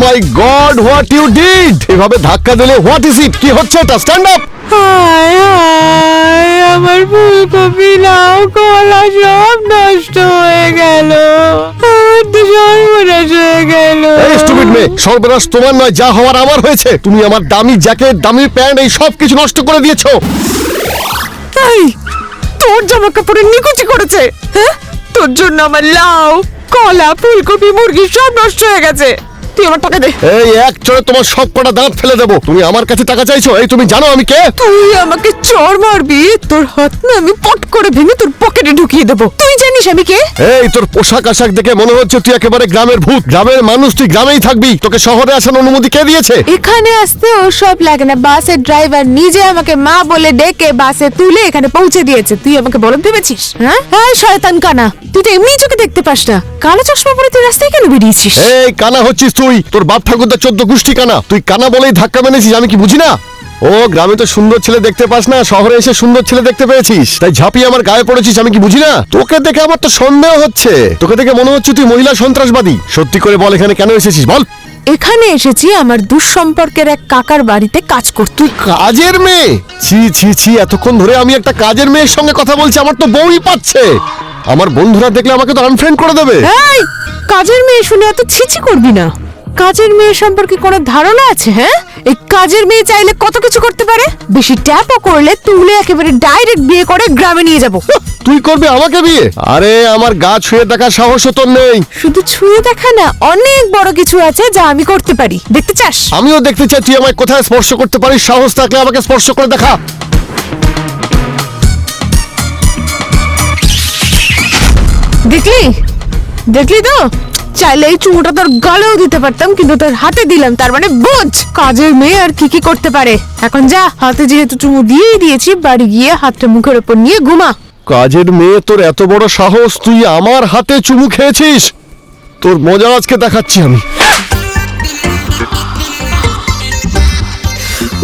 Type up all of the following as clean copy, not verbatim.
My God, what you did! এভাবে ধাক্কা দিলে হোয়াট ইজ ইট? কি হচ্ছে এটা? Stand up! হায় হায়, আমার ফুলকপি লাউ কলা সব নষ্ট হয়ে গেল, আমার তো সর্বনাশ হয়ে গেল। এই স্টুপিড মেয়ে, সর্বনাশ তোমার নয়, যা হওয়ার আমার হয়েছে। তুমি আমার দামি জ্যাকেট, দামি প্যান্ট, এই সব কিছু নষ্ট করে দিয়েছো। এই, তোর জামা কাপড়ের নিকুচি করেছে, হ্যাঁ? তোর জন্য আমার লাউ কলা ফুলকপি মুরগি সব নষ্ট হয়ে গেছে। তুই আমার টাকা দে। এই এক চড়ে তোমার সব কটা দাঁত ফেলে দেবো। তুমি আমার কাছে টাকা চাইছো? এই তুমি জানো আমি কে? তুই আমাকে চড় মারবি, তোর হাত না আমি পট করে ভেঙে তোর পকেটে ঢুকিয়ে দেবো। তুই জানিস আমি কে? এই তোর পোশাক আশাক দেখে মনে হচ্ছে তুই একেবারে গ্রামের ভূত। গ্রামের মানুষ, তুই গ্রামেই থাকবি। তোকে শহরে আসার অনুমতি কে দিয়েছে? এখানে আসতে ও সব লাগে না, বাসের ড্রাইভার নিজে আমাকে মা বলে ডেকে বাসে তুলে এখানে পৌঁছে দিয়েছে। তুই আমাকে বলদ ভেবেছিস? হ্যাঁ হ্যাঁ, শয়তান কানা, তুই তো এমনি চোখে দেখতে পাস না। কালো চশমা পরে তুই রাস্তায় কেন বেরিয়েছিস? এই কানা হচ্ছিস তুই, তোর বাপ ঠাকুরদা 14 গোষ্ঠী কানা। তুই কানা বলেই ধাক্কা মেরেছিস, আমি কি বুঝি না? ও গ্রামে তো সুন্দর ছেলে দেখতে পাস না, শহরে এসে সুন্দর ছেলে দেখতে পেয়েছিস, তাই ঝাঁপিয়ে আমার গায়ে পড়েছিস, আমি কি বুঝি না? তোকে দেখে আমার তো সন্দেহ হচ্ছে, তোকে দেখে মনে হচ্ছে তুই মহিলা সন্ত্রাসবাদী। সত্যি করে বল, এখানে কেন এসেছিস বল? এখানে এসেছি আমার দুঃসম্পর্কের এক কাকার বাড়িতে কাজ করতে। তুই কাজের মেয়ে? ছি ছি ছি, এতক্ষণ ধরে আমি একটা কাজের মেয়ের সঙ্গে কথা বলছি, আমার তো বউই পাচ্ছে। আমার বন্ধুরা দেখলে আমাকে তো আনফ্রেন্ড করে দেবে। এই, কাজের মেয়ে শুনে এত ছিছি করবি না। কাজের মেয়ে সম্পর্কে কোনো ধারণা আছে? হ্যাঁ, এই কাজের মেয়ে চাইলে কত কিছু করতে পারে। বেশি ট্যাপও করলে তুলে একেবারে ডাইরেক্ট বিয়ে করে গ্রামে নিয়ে যাব। তুই করবি আমাকে বিয়ে? আরে আমার গা ছুঁয়ে দেখার সাহস তোর নেই। শুধু ছুঁয়ে দেখা না, অনেক বড় কিছু আছে যা আমি করতে পারি। দেখতে চাস? আমিও দেখতে চাই তুই আমায় কোথায় স্পর্শ করতে পারিস। সাহস থাকলে আমাকে স্পর্শ করে দেখা। দেখলি দেখলি তো, চাইলে এই চুমুটা তোর গালেও দিতে পারতাম, কিন্তু তোর হাতে দিলাম, তার মানে বোঝ কাজের মেয়ে আর কি কি করতে পারে। এখন যা, হাতে যেহেতু চুমু দিয়েই দিয়েছি, বাড়ি গিয়ে হাতটা মুখের উপর নিয়ে ঘুমা। কাজের মেয়ে, তোর এত বড় সাহস, তুই আমার হাতে চুমু খেয়েছিস? তোর মজা আজকে দেখাচ্ছি আমি।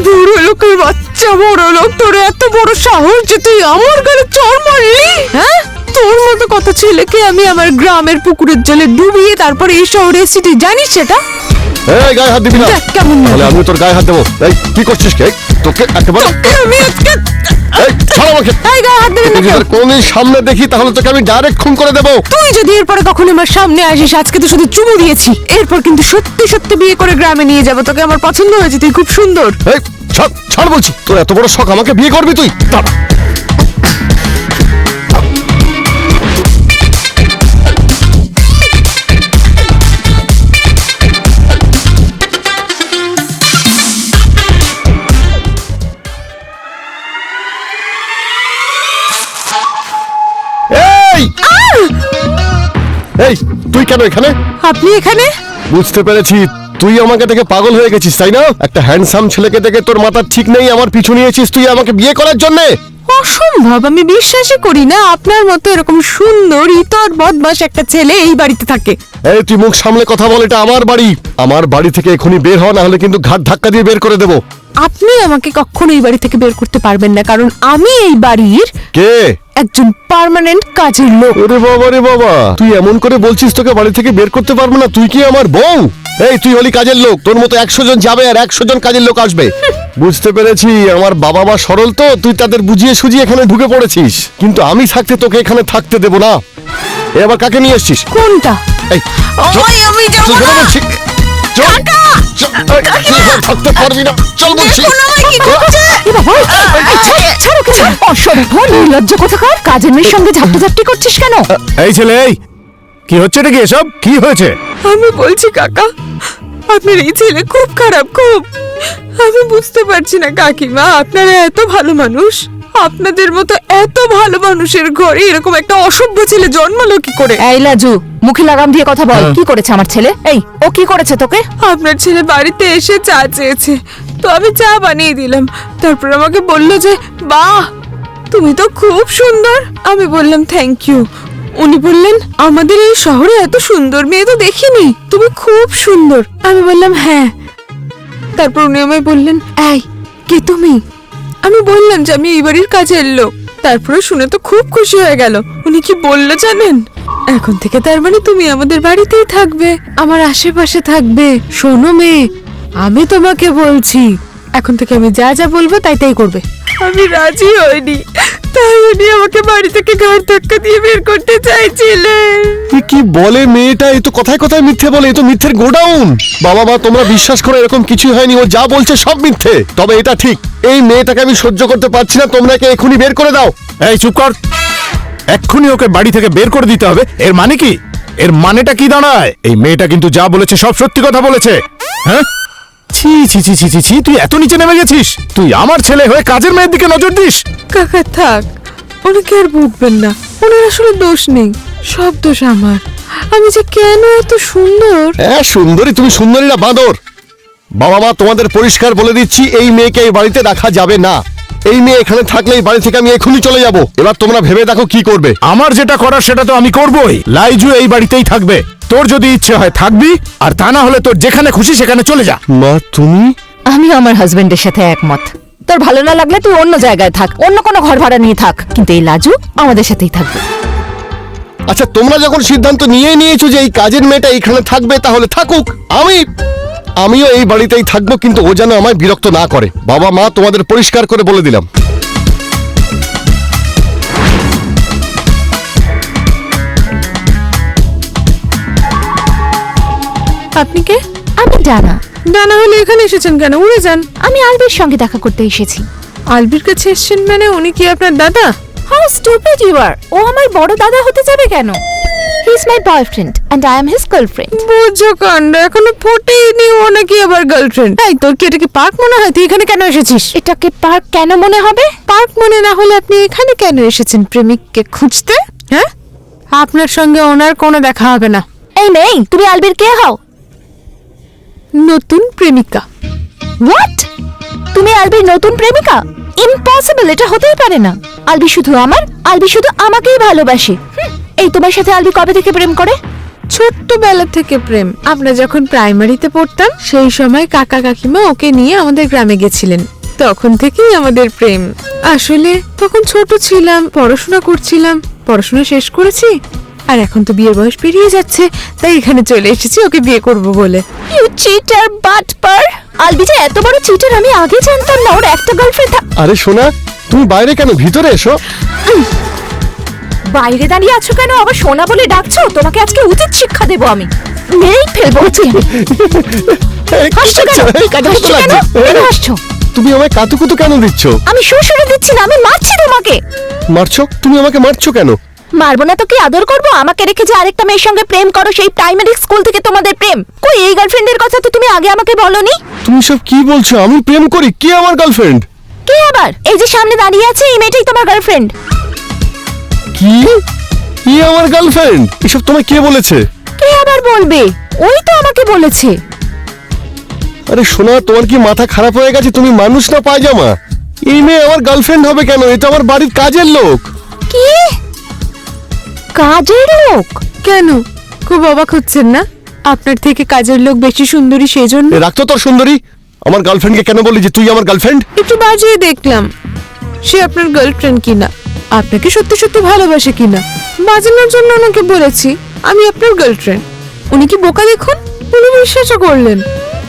বুড়ো লোকের বাচ্চা, বড় লোক, তোর এত বড় সাহস যে তুই আমার গালে চড় মারলি? হ্যাঁ, তোর মতো কত ছেলেকে আমি আমার গ্রামের পুকুরের জলে ডুবিয়ে তারপর এই শহরে এসেছি, জানিস সেটা? এই গায়ে হাত দিবি না। দেখ কেমন তাহলে আমি তোর গায়ে হাত দেবো। এই কি করছিস কে? তোকে একেবারে আমি আজকে এই ছাড় আমাকে। এই গায়ে হাত দিবি না যদি কেউ। তোর কোনদিন সামনে দেখি তাহলে তোকে আমি ডাইরেক্ট খুন করে দেবো। তুই যদি এরপরে কখনো আমার সামনে আসিস, আজকে তো শুধু চুমু দিয়েছি, এরপর কিন্তু সত্যি সত্যি বিয়ে করে গ্রামে নিয়ে যাব। তোকে আমার পছন্দ হয়েছে, তুই খুব সুন্দর। এই ছাড় ছাড় বলছি। তোর এত বড় শখ, আমাকে বিয়ে করবি তুই? দাঁড়া। এই এই তুই কেন এখানে? আপনি এখানে? বুঝতে পেরেছি, তুই আমাকে দেখে পাগল হয়ে গেছিস তাই না? একটা হ্যান্ডসাম ছেলেকে দেখে তোর মাথার ঠিক নেই, আমার পিছু নিয়েছিস তুই আমাকে বিয়ে করার জন্য। অসম্ভব, আমি বিশ্বাসই করি না আপনার মতো এরকম সুন্দর ইতর বদমাশ একটা ছেলে এই বাড়িতে থাকে। এই তুই মুখ সামলে কথা বল, এটা আমার বাড়ি। আমার বাড়ি থেকে এখনই বের হ, না হলে কিন্তু ঘাট ধাক্কা দিয়ে বের করে দেবো। আপনি আমাকে কখনো এই বাড়ি থেকে বের করতে পারবেন না, কারণ আমি এই বাড়ির কে? একজন পার্মানেন্ট কাজের লোক। ওরে বাবা রে বাবা, তুই এমন করে বলছিস তোকে বাড়ি থেকে বের করতে পারবো না? তুই কি আমার বউ? এই তুই হলি কাজের লোক, তোর মতো 100 জন যাবে আর 100 জন কাজের লোক আসবে। বুঝতে পেরেছি, আমার বাবা মা সরল তো, তুই তাদের বুঝিয়ে সুঝিয়ে এখানে ঢুকে পড়েছিস, কিন্তু আমি থাকতে তোকে এখানে থাকতে দেবো না। এবার কাকে নিয়ে এসছিস? কোনটা? এই ওই আমি যাবো চল, না। বলছি। চল, কাকা! চল, তুই এখানে থাকতে পারবি না, চল বলছি। দেখুন আমায় কি করছে। এ বাবা, ছাড়ো ওকে, ছাড়। অসভ্য নির্লজ্জ কোথাকার, কাজের মেয়ের সঙ্গে ঝাপটাঝাপটি করছিস কেন? এই ছেলে, এই কি হচ্ছে নাকি এসব? কি হয়েছে? আমি বলছি কাকা, আপনার এই ছেলে খুব খারাপ, খুব। আমি বুঝতে পারছি না কাকিমা, আপনারা এত ভালো মানুষ, আপনাদের মতো এত ভালো মানুষের ঘরে এরকম একটা অসভ্য ছেলে জন্মালো কি করে? এই লাজু, মুখে লাগাম দিয়ে কথা বল। কি করেছে আমার ছেলে? এই ও কি করেছে তোকে? আপনার ছেলে বাড়িতে এসে চা চেয়েছে, তো আমি চা বানিয়ে দিলাম। তারপর আমাকে বলল যে বাহ তুমি তো খুব সুন্দর। আমি বললাম থ্যাংক ইউ। উনি বললেন আমাদের এই শহরে এত সুন্দর মেয়ে তো দেখিনি, তুমি খুব সুন্দর। আমি বললাম হ্যাঁ। তারপর উনি আমায় বললেন এই কে তুমি? আমি বললাম যে আমি এই বাড়ির কাজের লোক। তারপরে শুনে তো খুব খুশি হয়ে গেল। উনি কি বললো জানেন? এখন থেকে তার মানে তুমি আমাদের বাড়িতেই থাকবে, আমার আশেপাশে থাকবে। শোনো মেয়ে, আমি তোমাকে বলছি, এখন থেকে আমি যা যা বলবো তাই তাই করবে। আমি রাজি হইনি, তাই উনি আমাকে বাড়ি থেকে ঘর ধাক্কা দিয়ে বের করতে চাইছিলেন। এ কি বলে মেয়েটা? এ তো কথায় কথায় মিথ্যে বলে, এ তো মিথ্যের গোডাউন। বাবা মা তোমরা বিশ্বাস করো, এরকম কিছুই হয়নি, ও যা বলছে সব মিথ্যে। তবে এটা ঠিক, এই মেয়েটাকে আমি সহ্য করতে পারছি না, তোমরা একে এখনই বের করে দাও। এই চুপ কর, এক্ষুনি ওকে বাড়ি থেকে বের করে দিতে হবে। এর মানে কি? এর মানেটা কি দাঁড়ায়? এই মেয়েটা কিন্তু যা বলেছে সব সত্যি কথা বলেছে। হ্যাঁ, ছি ছি ছি ছি ছি ছি, তুই এত নিচে নেমে গেছিস? তুই আমার ছেলে হয়ে কাজের মেয়ের দিকে নজর দিস? কাকা থাক, ওনাকে আর বুকবেন না, ওনার আসলে দোষ নেই, সব দোষ আমার। আমি যে কেন এত সুন্দর। হ্যাঁ সুন্দরী, তুমি সুন্দরী না বাঁদর? বাবা মা তোমাদের পরিষ্কার বলে দিচ্ছি, এই মেয়েকে এই বাড়িতে রাখা যাবে না। এই মেয়ে এখানে থাকলে এই বাড়ি থেকে আমি এখনই চলে যাব। এবার তোমরা ভেবে দেখো কি করবে। আমার যেটা করার সেটা তো আমি করবই। লাইজু এই বাড়িতেই থাকবে। তোর যদি ইচ্ছে হয় থাকবি, আর তা না হলে তোর যেখানে খুশি সেখানে চলে যা। মা তুমি? আমি আমার হাজবেন্ডের সাথে একমত। তোর ভালো না লাগলে তুই অন্য জায়গায় থাক, অন্য কোনো ঘর ভাড়া নিয়ে থাক, কিন্তু এই লাজু আমাদের সাথেই থাকবে। আচ্ছা তোমরা যখন সিদ্ধান্ত নিয়েছো যে এই কাজের মেয়েটা এখানে থাকবে, তাহলে থাকুক। আমিও এই বাড়িতেই থাকবো, কিন্তু ও যেন আমায় বিরক্ত না করে। বাবা মা তোমাদের পরিষ্কার করে বলে দিলাম। আপনি কে? আমি ডানা। ডানা হলে এখানে এসেছেন কেন? উড়ে যান। আমি আলবির সঙ্গে দেখা করতে এসেছি। আলবির কাছে এসেছেন মানে উনি কি আপনার দাদা? How stupid you are! ও আমার বড় দাদা হতে যাবে কেন? He is my boyfriend and I am his girlfriend. বুঝো কাণ্ড, এখনো ফোটেইনি, ও নাকি আবার গার্লফ্রেন্ড। এই তোর কি এটা কি পার্ক মনে হয়? তুই এখানে কেন এসেছিস? এটাকে পার্ক কেন মনে হবে? পার্ক মনে না হলে আপনি এখানে কেন এসেছেন? প্রেমিককে খুঁজতে? হ্যাঁ, আপনার সঙ্গে ওনার কোনো দেখা হবে না। এই মেয়ে, তুমি আলবির কে হও? নতুন প্রেমিকা। হোয়াট? তুমি আলবির নতুন প্রেমিকা? ইম্পসিবল, এটা হতেই পারে না। আলবি শুধু আমার, আলবি শুধু আমাকেই ভালোবাসে। এই তোমার সাথে আলবি কবে থেকে প্রেম করে? ছোট্টবেলা থেকে প্রেম। আমরা যখন প্রাইমারিতে পড়তাম সেই সময় কাকা কাকিমা ওকে নিয়ে আমাদের গ্রামে গেছিলেন, তখন থেকেই আমাদের প্রেম। আসলে তখন ছোট ছিলাম, পড়াশোনা করছিলাম, পড়াশোনা শেষ করেছি, আর এখন তো বিয়ের বয়স পেরিয়ে যাচ্ছে, তাই এখানে চলে এসেছি ওকে বিয়ে করব বলে। ইউ চিটার বাটপার! আলবি যে এত বড় চিটার আমি আগে জানতাম না। ওর একটা গার্লফ্রেন্ড। আরে সোনা, তুমি বাইরে কেন? ভিতরে এসো। বাইরে দাঁড়িয়ে আছো কেন? আবার সোনা বলে ডাকছো? তোমাকে আজকে উচিত শিক্ষা দেবো আমি। মেরেই ফেলবো। এই, কি হাসছো করছো? কেন? এই, কাতুকুতু হাসছো কেন? লাগছে। কেন হাসছো? তুমি আমায় কাতুকুতু কেন দিচ্ছ? আমি সুরসুরে দিচ্ছি না, আমি মারছি তোমাকে। মারছো? তুমি আমাকে মারছো কেন? মারবো না তো কি আদর করবো? আমাকে রেখে যে আরেকটা মেয়ের সঙ্গে প্রেম করো, সেই প্রাইমারি স্কুল থেকে তোমাদের প্রেম। কই এই গার্লফ্রেন্ডের কথা তো তুমি আগে আমাকে বলনি। তুমি সব কি বলছো? আমি প্রেম করি? কে আমার গার্লফ্রেন্ড? কে আবার? এই যে সামনে দাঁড়িয়ে আছে এই মেয়েটাই তোমার গার্লফ্রেন্ড। কি? কি আমার গার্লফ্রেন্ড? এসব তোমায় কে বলেছে? কে আবার বলবে? ওই তো আমাকে বলেছে। আরে সোনা, তোমার কি মাথা খারাপ হয়ে গেছে? তুমি মানুষ না পায়জামা? এই মেয়ে আমার গার্লফ্রেন্ড হবে কেন? এটা আমার বাড়ির কাজের লোক। কি? কাজের লোক? কেন, খুব অবাক হচ্ছেন না? আপনার থেকে কাজের লোক বেশি সুন্দরী সেজন্য। এ, রাখতো তোর সুন্দরী। আমার গার্লফ্রেন্ডকে কেন বললি যে তুই আমার গার্লফ্রেন্ড? একটু বাজিয়ে দেখলাম সে আপনার গার্লফ্রেন্ড কিনা, আপনাকে সত্যি সত্যি ভালোবাসে কিনা। বাজানোর জন্য ওনাকে বলেছি আমি আপনার গার্লফ্রেন্ড। উনি কি বোকা দেখুন, উনি বিশ্বাসও করলেন।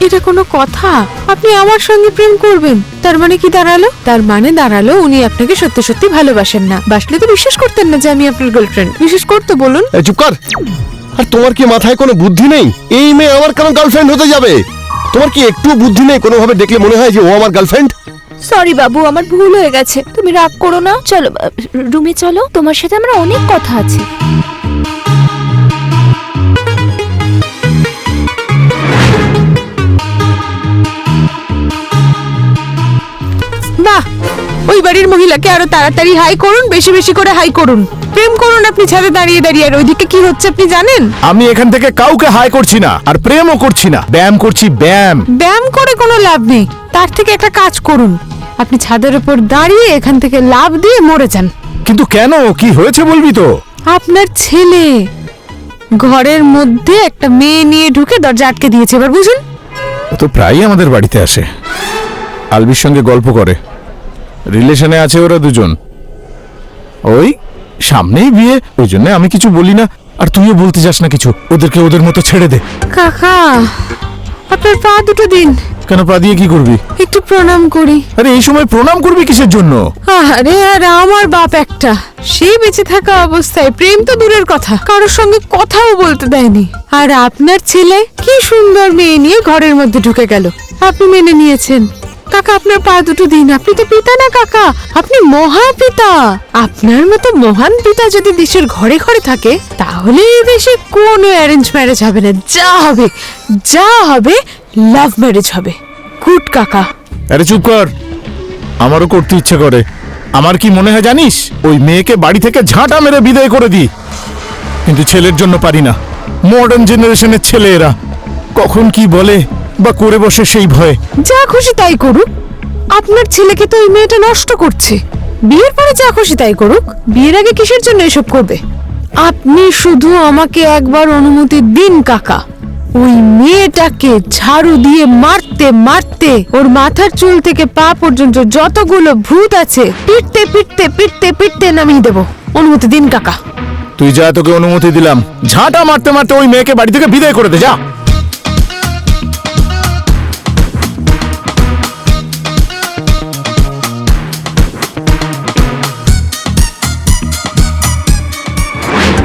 এটা কোনো কথা? আপনি আমার সঙ্গে প্রেম করবেন, তার মানে কি দাঁড়ালো? তার মানে দাঁড়ালো উনি আপনাকে সত্যি সত্যি ভালোবাসেন না। বাসলে তো বিশ্বাস করতেন না যে আমি আপনার গার্লফ্রেন্ড। বিশ্বাস করতে বলুন। এই চুপ কর। আর তোমার কি মাথায় কোনো বুদ্ধি নেই? এই মেয়ে আমার কেন গার্লফ্রেন্ড হতে যাবে? তোমার কি একটু বুদ্ধি নেই? কোনোভাবে দেখলে মনে হয় যে ও আমার গার্লফ্রেন্ড? সরি বাবু, আমার ভুল হয়ে গেছে। তুমি রাগ করো না। চলো রুমে চলো, তোমার সাথে আমার অনেক কথা আছে। বাহ, ওই বাড়ির মহিলাকে আরো তাড়াতাড়ি হাই করুন, বেশি বেশি করে হাই করুন। প্রেম করুন আপনি ছাদে দাঁড়িয়ে দাঁড়িয়ে। আর ওইদিকে কি হচ্ছে আপনি জানেন? আমি এখান থেকে কাউকে হাই করছি না, আর প্রেমও করছি না। ব্যায়াম করছি, ব্যায়াম। ব্যায়াম করে কোনো লাভ নেই। তার থেকে একটা কাজ করুন, আপনি ছাদের উপর দাঁড়িয়ে এখান থেকে লাফ দিয়ে মরে যান। কিন্তু কেন? কি হয়েছে বলবি তো? আপনার ছেলে ঘরের মধ্যে একটা মেয়ে নিয়ে ঢুকে দরজা আটকে দিয়েছে, এবার বুঝুন। ও তো প্রায়ই আমাদের বাড়িতে আসে, আলবির সঙ্গে গল্প করে। রিলেশনে আছে ওরা দুজন। ওই সামনেই বিয়ে, ওই জন্য আমি কিছু বলি না। আর তুইও বলতে যাস না কিছু, ওদেরকে ওদের মতো ছেড়ে দে। কাকা আপনার পা দুটো দিন, কেন পা দিয়ে কি করবি? একটু প্রণাম করি। আরে এই সময় প্রণাম করবি কিসের জন্য? আরে আর আমার বাপ একটা, সেই বেঁচে থাকা অবস্থায় প্রেম তো দূরের কথা, কারোর সঙ্গে কথাও বলতে দেয়নি। আর আপনার ছেলে কি সুন্দর মেয়ে নিয়ে ঘরের মধ্যে ঢুকে গেল, আপনি মেনে নিয়েছেন। কাকা আপনার পা দুটো দিন, আপনি তো পিতা না কাকা, আপনি মহাপিতা। আপনার মতো মহান পিতা যদি দেশের ঘরে ঘরে থাকে, তাহলে এই দেশে কোনো অ্যারেঞ্জ ম্যারেজ হবে না, যা হবে লাভ ম্যারেজ হবে। গুড কাকা। আরে চুপ কর, আমারও করতে ইচ্ছে করে। আমার কি মনে হয় জানিস, ওই মেয়েকে বাড়ি থেকে ঝাঁটা মেরে বিদায় করে দিই, কিন্তু ছেলের জন্য পারি না। মডার্ন জেনারেশনের ছেলে এরা, কখন কি বলে বা করে বসে সেই ভয়ে। যা খুশি তাই করুক, আপনার ছেলেকে তো এই মেয়েটা নষ্ট করছে। বিয়ের পরে যা খুশি তাই করুক, বিয়ের আগে কিসের জন্য এসব করবে? আপনি শুধু আমাকে একবার অনুমতি দিন কাকা, ওই মেয়েটাকে ঝাড়ু দিয়ে মারতে মারতে ওর মাথার চুল থেকে পা পর্যন্ত যতগুলো ভূত আছে পিটতে পিটতে পিটতে পিটতে নামিয়ে দেব। অনুমতি দিন কাকা। তুই যা, তোকে অনুমতি দিলাম। ঝাঁটা মারতে মারতে ওই মেয়েকে বাড়ি থেকে বিদায় করে দে, যা।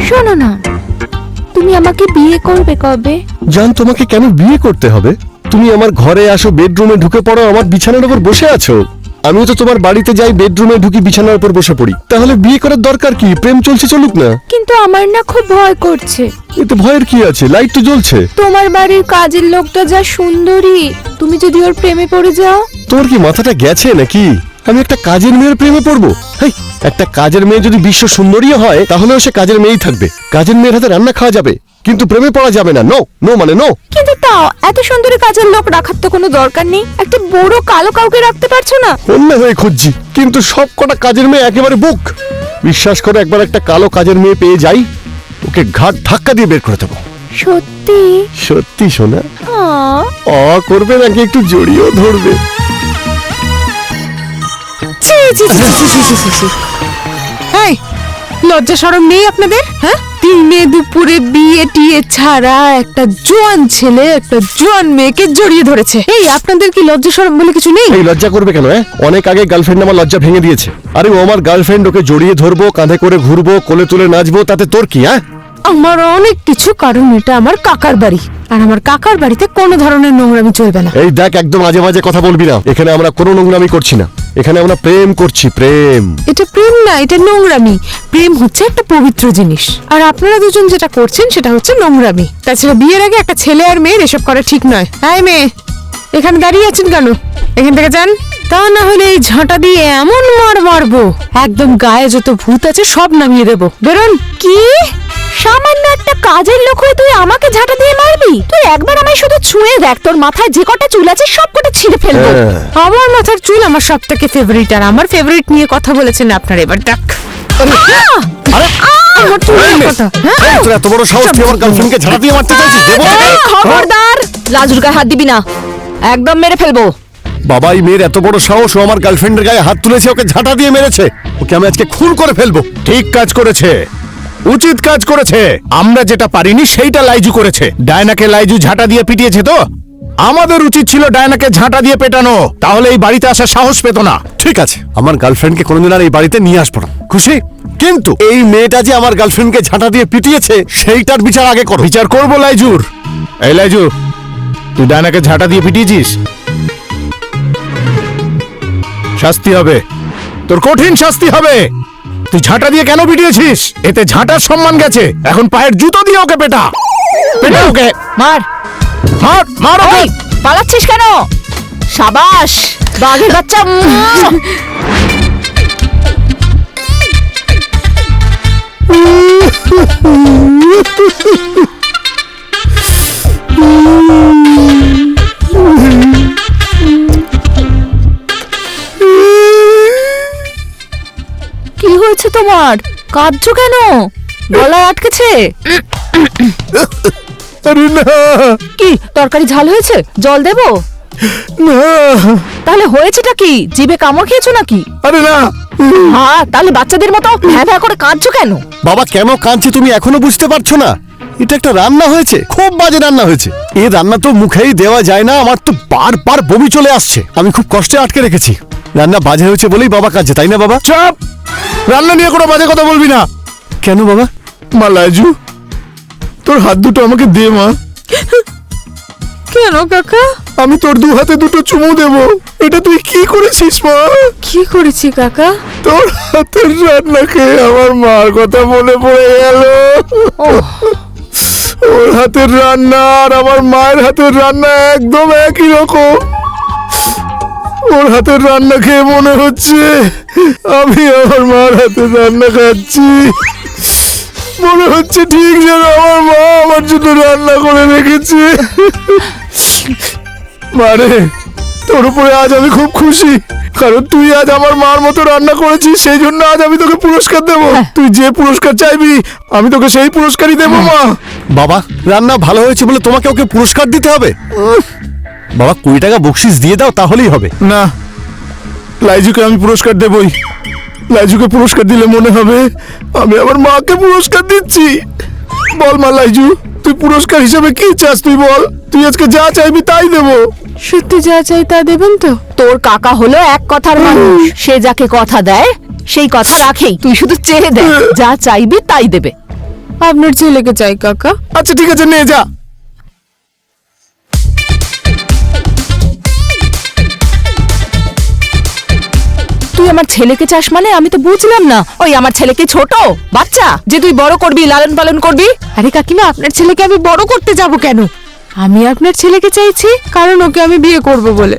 শোনো না, তুমি আমাকে বিয়ে করবে কবে? জান, তোমাকে কেন বিয়ে করতে হবে? তুমি আমার ঘরে আসো, বেডরুমে ঢুকে পড়ো, আমার বিছানার উপর বসে আছো। আমিও তো তোমার বাড়িতে যাই, বেডরুমে ঢুকি, বিছানার উপর বসে পড়ি। তাহলে বিয়ে করার দরকার কি? প্রেম চলছে, চলুক না। কিন্তু আমার না খুব ভয় করছে। এতে ভয়ের কি আছে? লাইট তো জ্বলছে। তোমার বাড়ির কাজের লোকটা যা সুন্দরী, তুমি যদি ওর প্রেমে পড়ে যাও। তোর কি মাথাটা গেছে নাকি? আমি একটা কাজের মেয়ের প্রেমে পড়বো? হেই, একটা কাজের মেয়ে যদি বিশ্ব সুন্দরী হয়, তাহলেও সে কাজের মেয়েই থাকবে। কাজের মেয়ের হাতে রান্না খাওয়া যাবে, কিন্তু প্রেমে পড়া যাবে না। নো নো মানে নো। কিন্তু তাও এত সুন্দরী কাজের লোক রাখার তো কোনো দরকার নেই। একটা বড় কালো কাউকে রাখতে পারছো না? অন্য হয়ে খুঁজছি, কিন্তু সব কটা কাজের মেয়ে একেবারে বুক। বিশ্বাস করে, একবার একটা কালো কাজের মেয়ে পেয়ে যাই, ওকে ঘাট ধাক্কা দিয়ে বের করে দেবো। সত্যি? সত্যি সোনা। আহ, করবে নাকি একটু জড়িয়েও ধরবে? ছি, ছি, ছি, ছি, ছি, ছি, ছি, ছি। এই, লজ্জা শরম নেই আপনাদের? হ্যাঁ, দিনে দুপুরে বিয়ে টিয়ে ছাড়া একটা জোয়ান ছেলে একটা জোয়ান মেয়েকে জড়িয়ে ধরেছে। এই, আপনাদের কি লজ্জা শরম বলে কিছু নেই? এই লজ্জা করবে কেন? অনেক আগে গার্লফ্রেন্ড আমার লজ্জা ভেঙে দিয়েছে। আরে ও আমার গার্লফ্রেন্ড, ওকে জড়িয়ে ধরবো, কাঁধে করে ঘুরবো, কোলে তুলে নাচবো, তাতে তোর কি? আমার অনেক কিছু, কারণ এটা আমার কাকার বাড়ি, আর আমার কাকার বাড়িতে কোনো ধরনের নোংরামি চলবে না। এই দেখ, একদম আজে বাজে কথা বলবি না। এখানে আমরা কোনো নোংরামি করছি না, এখানে আমরা প্রেম করছি, প্রেম। এটা প্রেম না, এটা নোংরামি। প্রেম হচ্ছে একটা পবিত্র জিনিস, আর আপনারা দুজন যেটা করছেন সেটা হচ্ছে নোংরামি। তাছাড়া বিয়ের আগে একটা ছেলে আর মেয়ের এসব করা ঠিক নয়। এই মেয়ে, এখানে দাঁড়িয়ে আছেন কেন? এখান থেকে যান, তা না হলে এই ঝাঁটা দিয়ে এমন মারবো, একদম গায়ে যত ভূত আছে সব নামিয়ে দেবো। বেরোন। কি? সামান্য একটা কাজের লোক হয়ে তুই আমাকে ঝাঁটা দিয়ে মারবি? তুই একবার আমায় শুধু ছুঁয়ে দেখ, তোর মাথায় যে কটা চুল আছে সব কটা ছিঁড়ে ফেলবো। আমার মাথার চুল আমার সব থেকে ফেভারিট, আর আমার ফেভারিট নিয়ে কথা বলেছেন আপনার, এবার দেখ। আমার চুলের কথা। হ্যাঁ? তোর এত বড় সাহস, তুই আমার গার্লফ্রেন্ডকে ঝাড়া দিয়ে মারতে চাইছিস? দেবো তোকে। খবরদার, লাজুর গায়ে হাত দিবি না, একদম মেরে ফেলবো। বাবা, এই মেয়ের এত বড় সাহস, ও আমার গার্লফ্রেন্ডের গায়ে হাত তুলেছে, ওকে ঝাঁটা দিয়ে মেরেছে। ওকে আমি আজকে খুন করে ফেলবো। ঠিক কাজ করেছে, উচিত কাজ করেছে। আমরা যেটা পারিনি সেইটা লাইজু করেছে। ডায়নাকে লাইজু ঝাঁটা দিয়ে পিটিয়েছে, তো আমাদের উচিত ছিল ডায়নাকে ঝাঁটা দিয়ে পেটানো, তাহলে এই বাড়িতে আসার সাহস পেত না। ঠিক আছে, আমার গার্লফ্রেন্ডকে কোনোদিন আর এই বাড়িতে নিয়ে আসবো না, খুশি? কিন্তু এই মেয়েটা যে আমার গার্লফ্রেন্ডকে ঝাঁটা দিয়ে পিটিয়েছে, সেইটার বিচার আগে করো। বিচার করবো লাইজুর। এই লাইজু, তুই ডায়নাকে ঝাঁটা দিয়ে পিটিয়েছিস, শাস্তি হবে, তোর কঠিন শাস্তি হবে। তুই ঝাঁটা দিয়ে কেন পিটিয়েছিস? এতে ঝাঁটার সম্মান গেছে। এখন পায়ের জুতো দিয়ে ওকে পেটা, পেটা ওকে, মার মার মার ওকে। ওই, পালাচ্ছিস কেন? সাবাস বাঘের বাচ্চা। কি হয়েছে তোমার? কাঁদছো কেন? গলায় আটকেছে? আরে না, কি তরকারি ঝাল হয়েছে? জল দেবো? না তাহলে হয়েছেটা কি? জিভে কামড় খেয়েছো নাকি? আরে না হ্যাঁ, তাহলে বাচ্চাদের মতো ভ্যাঁ ভ্যাঁ করে কাঁদছো কেন? বাবা কেন কাঁদছে তুমি এখনো বুঝতে পারছো না? এটা একটা রান্না হয়েছে, খুব বাজে রান্না হয়েছে। এই রান্না তো মুখেই দেওয়া যায় না, আমার তো বারবার বমি চলে আসছে। আমি খুব কষ্টে আটকে রেখেছি। রান্না বাজে হয়েছে বলেই বাবা কাঁদছে, তাই না বাবা? চাপ, রান্না নিয়ে কোনো বাজে কথা বলবি না। কেন বাবা? মা লাইজু, তোর হাত দুটো আমাকে দে মা। কেন কাকা? আমি তোর দু হাতে দুটো চুমু দেব। এটা তুই কি করেছিস মা? কি করেছি কাকা? তোর হাতের রান্না খেয়ে আমার মার কথা মনে পড়ে গেল। ওর হাতের রান্না আর আমার মায়ের হাতের রান্না একদম একই রকম। ওর হাতের রান্না খেয়ে মনে হচ্ছে আমি আমার মার হাতের রান্না খাচ্ছি। মনে হচ্ছে ঠিক যেন আমার মা আমার জন্য রান্না করে রেখেছে। মারে, তোর উপরে আজ আমি খুব খুশি, কারণ তুই আজ আমার মার মতো রান্না করেছিস। সেই জন্য আজ আমি তোকে পুরস্কার দেবো। তুই যে পুরস্কার চাইবি আমি তোকে সেই পুরস্কারই দেবো মা। বাবা রান্না ভালো হয়েছে বলে তোমাকে ওকে পুরস্কার দিতে হবে? বাবা 20 টাকা বকশিস দিয়ে দাও, তাহলেই হবে। না, লাইজুকে আমি পুরস্কার দেবই। লাইজুকে পুরস্কার দিলে মনে হবে আমি আমার মাকে পুরস্কার দিচ্ছি। বল মা লাইজু, তুই পুরস্কার হিসেবে কি চাস? তুই বল, তুই আজকে যা চাইবি তাই দেবো। সত্যি যা চাই তা দেবেন তো? তোর কাকা হলো এক কথার মানুষ। সে যাকে কথা দেয় সেই কথা রাখেই। তুই শুধু চেয়ে দে, যা চাইবি তাই দেবে। আপনার ছেলেকে চাই কাকা। আচ্ছা ঠিক আছে, নে যা। তুই আমার ছেলেকে চাস মানে? আমি তো বুঝলাম না। ওই আমার ছেলেকে ছোট বাচ্চা যে তুই বড় করবি, লালন পালন করবি? আরে কাকিমা, আপনার ছেলেকে আমি বড় করতে যাব কেন? আমি আপনার ছেলেকে চাইছি কারণ ওকে আমি বিয়ে করব বলে।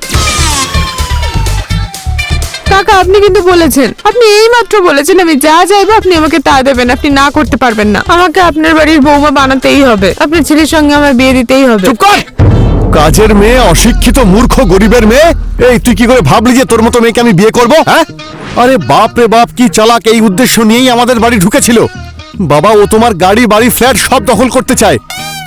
কাকা আপনি কিন্তু বলেছেন, আপনি এইমাত্র বলেছেন আমি যা চাইবো আপনি আমাকে তা দেবেন, আপনি না করতে পারবেন না। আমাকে আপনার বাড়ির বৌমা বানাতেই হবে, আপনার ছেলের সঙ্গে আমার বিয়ে দিতেই হবে। চুপ কর! কাজের মেয়ে, অশিক্ষিত মূর্খ গরিবের মেয়ে। এই তুই কি করে ভাবলি যে তোর মতো মেয়েকে আমি বিয়ে করব? হ্যাঁ, আরে বাপ রে বাপ, কি চালাক! এই উদ্দেশ্য নিয়েই আমাদের বাড়ি ঢুকেছিল। বাবা ও তোমার গাড়ি বাড়ি ফ্ল্যাট সব দখল করতে চায়,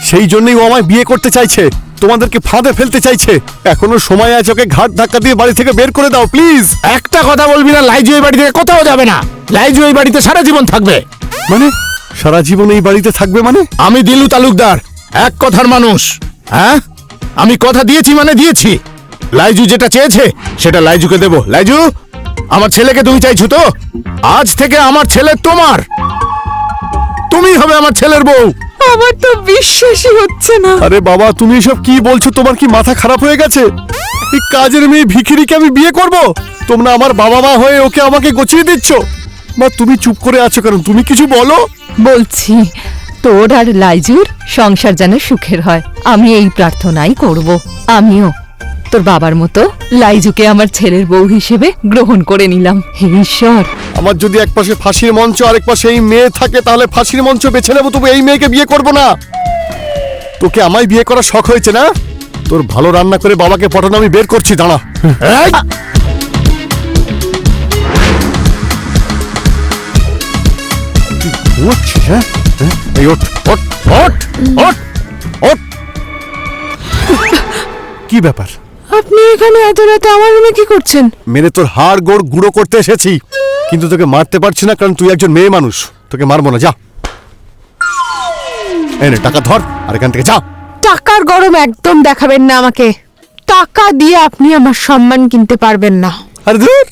সেই জন্যই ও আমায় বিয়ে করতে চাইছে, তোমাদেরকে ফাঁদে ফেলতে চাইছে। এখনো সময় আছে, ওকে ঘাট ধাক্কা দিয়ে বাড়ি থেকে বের করে দাও প্লিজ। একটা কথা বলবি না, লাইজু এই বাড়ি থেকে কোথাও যাবে না। লাইজু এই বাড়িতে সারা জীবন থাকবে। মানে সারা জীবন এই বাড়িতে থাকবে মানে? আমি দিলু তালুকদার, এক কথার মানুষ। হ্যাঁ, আমি কথা দিয়েছি মানে দিয়েছি। লাইজু যেটা চেয়েছে সেটা লাইজুকে দেব। লাইজু, আমার ছেলেকে তুমি চাইছো তো? আজ থেকে আমার ছেলে তোমার, তুমি হবে আমার ছেলের বউ। আমার তো বিশ্বাসই হচ্ছে না। আরে বাবা তুমি এসব কি বলছো? তোমার কি মাথা খারাপ হয়ে গেছে? এই কাজের মেয়ে ভিখিরিকে আমি বিয়ে করব? তোমরা আমার বাবা মা হয়ে ওকে আমাকে গছিয়ে দিচ্ছ। মা তুমি চুপ করে আছো কারণ তুমি কিছু বলো। বলছি, তোর আর লাইজুর সংসার যেন সুখের হয়, আমি এই প্রার্থনাই করব। আমিও তোর বাবার মতো লাইজুকে আমার ছেলের বউ হিসেবে গ্রহণ করে নিলাম। হে ঈশ্বর! আমার যদি এক পাশে ফাঁসির মঞ্চ আরেক পাশে এই মেয়ে থাকে তাহলে ফাঁসির মঞ্চ বেছে নেবো, তবু এই মেয়েকে বিয়ে করব না। তোকে আমায় বিয়ে করার শখ হয়েছে না? তোর ভালো রান্না করে বাবাকে পটানো আমি বের করছি, দাঁড়া। এই! ঘুমোচ্ছিস? হ্যাঁ এই ওঠ ওঠ ওঠ ওঠ ওঠ। কি ব্যাপার? আপনি এখানে এত রাতে আমার রুমে কি করছেন? মেরে তোর হাড় গোড় গুঁড়ো করতে এসেছি, কিন্তু তোকে মারতে পারছি না কারণ তুই একজন মেয়ে মানুষ। তোকে মারবো না, যা। এই নে টাকা ধর আর এখান থেকে যা। টাকার গরম একদম দেখাবেন না আমাকে। টাকা দিয়ে আপনি আমার সম্মান কিনতে পারবেন না। আরে ধুর,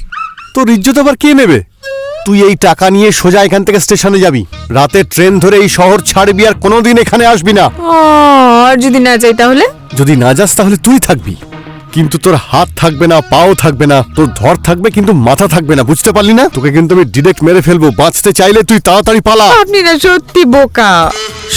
তোর ইজ্জত আবার কে নেবে? তুই এই টাকা নিয়ে সোজা এখান থেকে স্টেশনে যাবি, রাতে ট্রেন ধরে এই শহর ছাড়বি, আর কোনোদিন এখানে আসবি না। আর যদি না যাই তাহলে? যদি না যাস তাহলে তুই থাকবি, কিন্তু তোর হাত থাকবে না, পাও থাকবে না, তোর ধর থাকবে কিন্তু মাথা থাকবে না, বুঝতে পারলি না? তোকে কিন্তু আমি ডিরেক্ট মেরে ফেলবো। বাঁচতে চাইলে তুই তাড়াতাড়ি পালা। আপনি না সত্যি বোকা।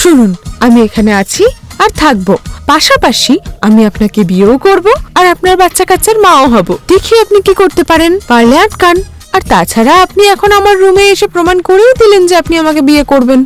শুনুন, আমি এখানে আছি আর থাকবো, পাশাপাশি আমি আপনাকে বিয়েও করব আর আপনার বাচ্চা কাচ্চার মাও হব। দেখি আপনি কি করতে পারেন, পারলে আটকান। আর তাছাড়া আপনি এখন আমার রুমে এসে প্রমাণ করেই দিলেন যে আপনি আমাকে বিয়ে করবেন।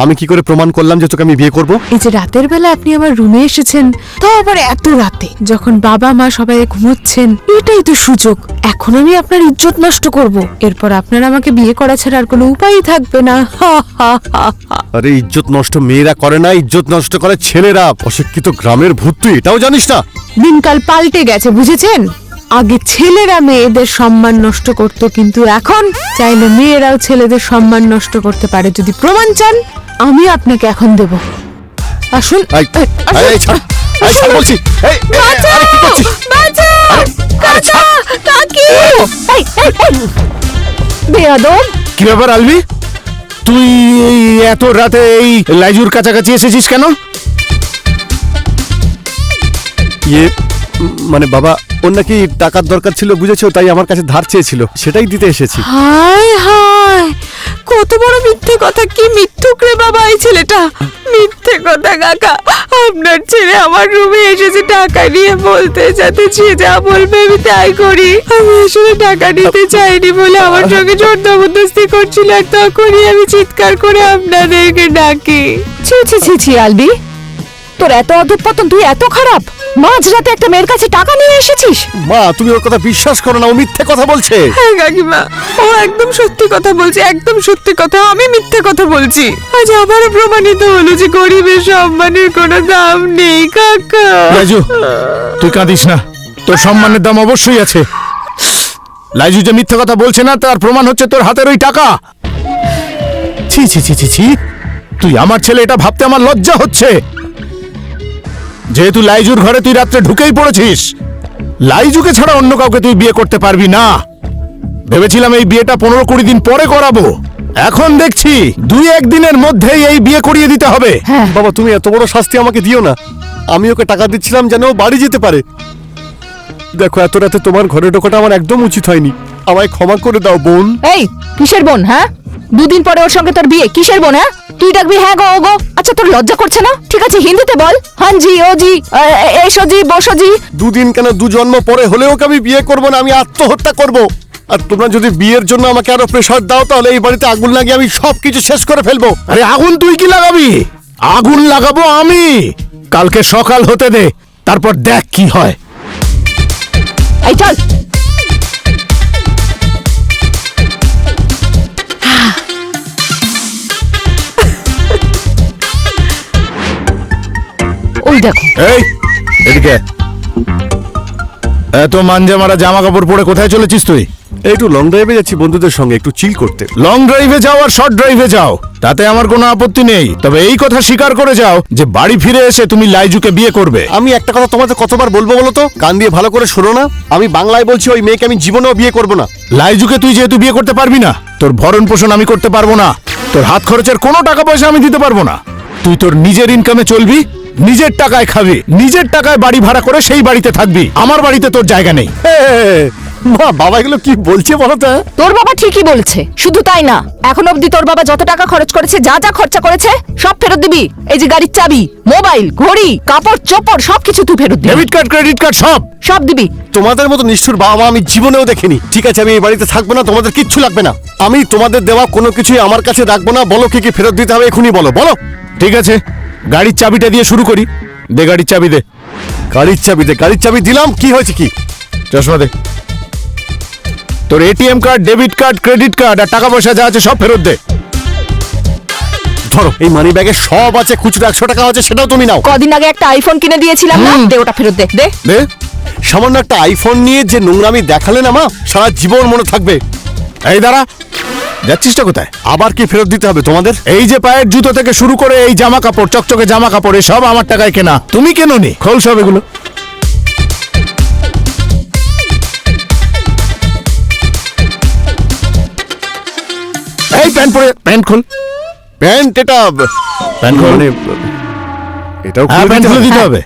আমি কি করে প্রমাণ করলাম যে তোকে আমি বিয়ে করব? এই যে রাতের বেলা আপনি আমার রুমে এসেছেন, তাও আবার এত রাতে, যখন বাবা মা সবাই ঘুমোচ্ছেন, এটাই তো সুযোগ। এখন আমি আপনার ইজ্জত নষ্ট করব, এরপর আপনার আমাকে বিয়ে করা ছাড়া আর কোনো উপায়ই থাকবে না। হা হা হা হা। আরে ইজ্জত নষ্ট মেয়েরা করে না, ইজ্জত নষ্ট করে ছেলেরা। অশিক্ষিত গ্রামের ভূত, তুই এটাও জানিস না? দিনকাল পাল্টে গেছে, বুঝেছেন? আগে ছেলেরা মেয়েদের সম্মান নষ্ট করত, কিন্তু এখন চাইলে মেয়েরাও ছেলেদের সম্মান নষ্ট করতে পারে। যদি প্রমাণ চান, আমি আপনাকে এখন দেব। আসুন। এই, আসুন। এই, ছাড়। এই, ছাড় বলছি। এই, আরে কি করছিস? বাঁচাও! কাকা! কাকি! বেয়াদব! কি ব্যাপার আলবি, তুই এই এত রাতে এই লাইজুর কাছাকাছি এসেছিস কেন? ইয়ে মানে বাবা, ওর নাকি টাকার দরকার ছিল, বুঝেছো, তাই আমার কাছে ধার চেয়েছিল, সেটাই দিতে এসেছি। হায় হায়, কত বড় মিথ্যে কথা! কি মিথ্যুক রে বাবা এই ছেলেটা! মিথ্যে কথা কাকা! আপনার ছেলে আমার রুমে এসেছে টাকা নিয়ে, বলতে যাতে যে যা বলবে আমি তাই করি। আমি আসলে টাকা নিতে চাইনি বলে আমার সঙ্গে জোর জবরদস্তি করছিল, আর তখনই আমি চিৎকার করে আপনাদেরকে ডাকি। ছি ছি ছি ছি আলবি, তোর এত অধঃপতন, তুই এত খারাপ! মাঝরাতে একটা মেয়ের কাছে টাকা নিয়ে এসেছিস? মা, তুমি ওর কথা বিশ্বাস করো না, ও মিথ্যে কথা বলছে। হ্যাঁ কাকিমা, ও একদম সত্যি কথা বলছে, একদম সত্যি কথা। আমি মিথ্যে কথা বলছি। আজ আবারও প্রমাণিত হলো যে গরিবের সম্মানের কোনো দাম নেই কাকা। লাইজু, তুই কাঁদিস না, তোর সম্মানের দাম অবশ্যই আছে। লাইজু যে মিথ্যে কথা বলছে না, তার প্রমাণ হচ্ছে তোর হাতের ওই টাকা। ছি ছি ছি ছি ছি, তুই আমার ছেলে, এটা ভাবতে আমার লজ্জা হচ্ছে। যেহেতু লাইজুর ঘরে তুই রাত্রে ঢুকেই পড়েছিস, লাইজুকে ছাড়া অন্য কাউকে তুই বিয়ে করতে পারবি না। ভেবেছিলাম এই বিয়েটা 15-20 দিন পরে করাবো, এখন দেখছি 2-1 দিনের মধ্যেই এই বিয়ে করিয়ে দিতে হবে। বাবা, তুমি এত বড় শাস্তি আমাকে দিও না। আমি ওকে টাকা দিচ্ছিলাম যেন ও বাড়ি যেতে পারে। দেখো, এত রাতে তোমার ঘরে ঢোকাটা আমার একদম উচিত হয়নি। আমায় ক্ষমা করে দাও বোন। এই কিসের বোন? হ্যাঁ, 2 দিন পরে ওর সঙ্গে তোর বিয়ে, কিসের বোন? হ্যাঁ, তুই ডাকবি হ্যাঁ গো ও গো। আচ্ছা, তোর লজ্জা করছে না? ঠিক আছে, হিন্দিতে বল, হান জি ও জি, এসো জি বসো জি। 2 দিন কেন, 2 জন্ম পরে হলেও ওকে আমি বিয়ে করব না, আমি আত্মহত্যা করব। আর তোমরা যদি বিয়ের জন্য আমাকে আরো প্রেশার দাও, তাহলে এই বাড়িতে আগুন লাগিয়ে আমি সবকিছু শেষ করে ফেলবো। আরে আগুন তুই কি লাগাবি? আগুন লাগাবো আমি। কালকে সকাল হতে দে, তারপর দেখ কি হয়। এই চল। ওই দেখো, এই এদিকে, এত মাঞ্জা মারা জামা কাপড় পরে কোথায় চলেছিস তুই? একটু লং ড্রাইভে যাচ্ছি বন্ধুদের সঙ্গে, একটু চিল করতে। লং ড্রাইভে যাও আর শর্ট ড্রাইভে যাও, তাতে আমার কোনো আপত্তি নেই। তবে এই কথা স্বীকার করে যাও যে বাড়ি ফিরে এসে তুমি লাইজুকে বিয়ে করবে। আমি একটা কথা তোমাদের কতবার বলবো বলো তো? কান দিয়ে ভালো করে শোনো না। আমি বাংলায় বলছি, ওই মেয়েকে আমি জীবনেও বিয়ে করব না। লাইজুকে তুই যেহেতু বিয়ে করতে পারবি না, তোর ভরণ পোষণ আমি করতে পারবো না, তোর হাত খরচের কোনো টাকা পয়সা আমি দিতে পারবো না। তুই তোর নিজের ইনকামে চলবি, নিজের টাকায় খাবি, নিজের টাকায় বাড়ি ভাড়া করে সেই বাড়িতে থাকবি। আমার বাড়িতে তোর জায়গা নেই। মা, বাবা এগুলো কি বলছে বলো তো? তোর বাবা ঠিকই বলছে। শুধু তাই না, এখন অবধি তোর বাবা যত টাকা খরচ করেছে, যা যা খরচা করেছে, সব ফেরত দিবি। এই যে গাড়ির চাবি, মোবাইল, ঘড়ি, কাপড় চোপড়, সবকিছু তুই ফেরত দিবি। ডেবিট কার্ড, ক্রেডিট কার্ড, সব সব দিবি। তোমাদের মতো নিষ্ঠুর বাবা মা আমি জীবনেও দেখিনি। ঠিক আছে, আমি এই বাড়িতে থাকবো না, তোমাদের কিচ্ছু লাগবে না। আমি তোমাদের দেওয়া কোনো কিছুই আমার কাছে রাখবো না। বলো কি কি ফেরত দিতে হবে, এখনই বলো। বলো। ঠিক আছে, গাড়ির চাবিটা দিয়ে শুরু করি। দে গাড়ির চাবি দে। গাড়ির চাবি দে। গাড়ির চাবি দিলাম, কি হয়েছে কি? চশমা দে। তোর ATM card, debit card, credit card আর টাকা পয়সা যা আছে সব ফেরত দে। ধরো, এই মানি ব্যাগে সব আছে, খুচরো 100 টাকা আছে, সেটাও তুমি নাও। কদিন আগে একটা আইফোন কিনে দিয়েছিলাম না, দে ওটা ফেরত দে। দে দে। সামান্য একটা আইফোন নিয়ে যে নোংরামি দেখালে না মা, সারা জীবন মনে থাকবে। এই দাঁড়া, যাচ্ছিসটা কোথায়? আবার কি ফেরত দিতে হবে তোমাদের? এই যে পায়ের জুতো থেকে শুরু করে এই জামা কাপড়, চকচকে জামা কাপড়, সব আমার টাকায় কেনা। তুমি কেননি? খোল সব এগুলো। এই প্যান্ট পরে, প্যান্ট খোল। প্যান্ট? এটা প্যান্ট খোল। মানে এটাও হ্যাঁ, খুলে প্যান্ট দিতে খুলে হবে? দিতে হবে।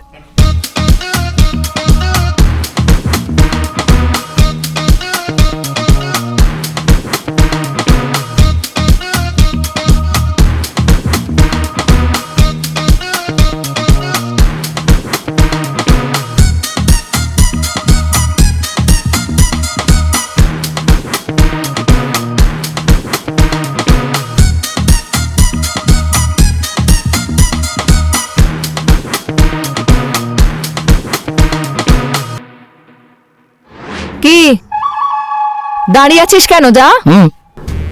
দাঁড়িয়ে আছিস কেন? যা।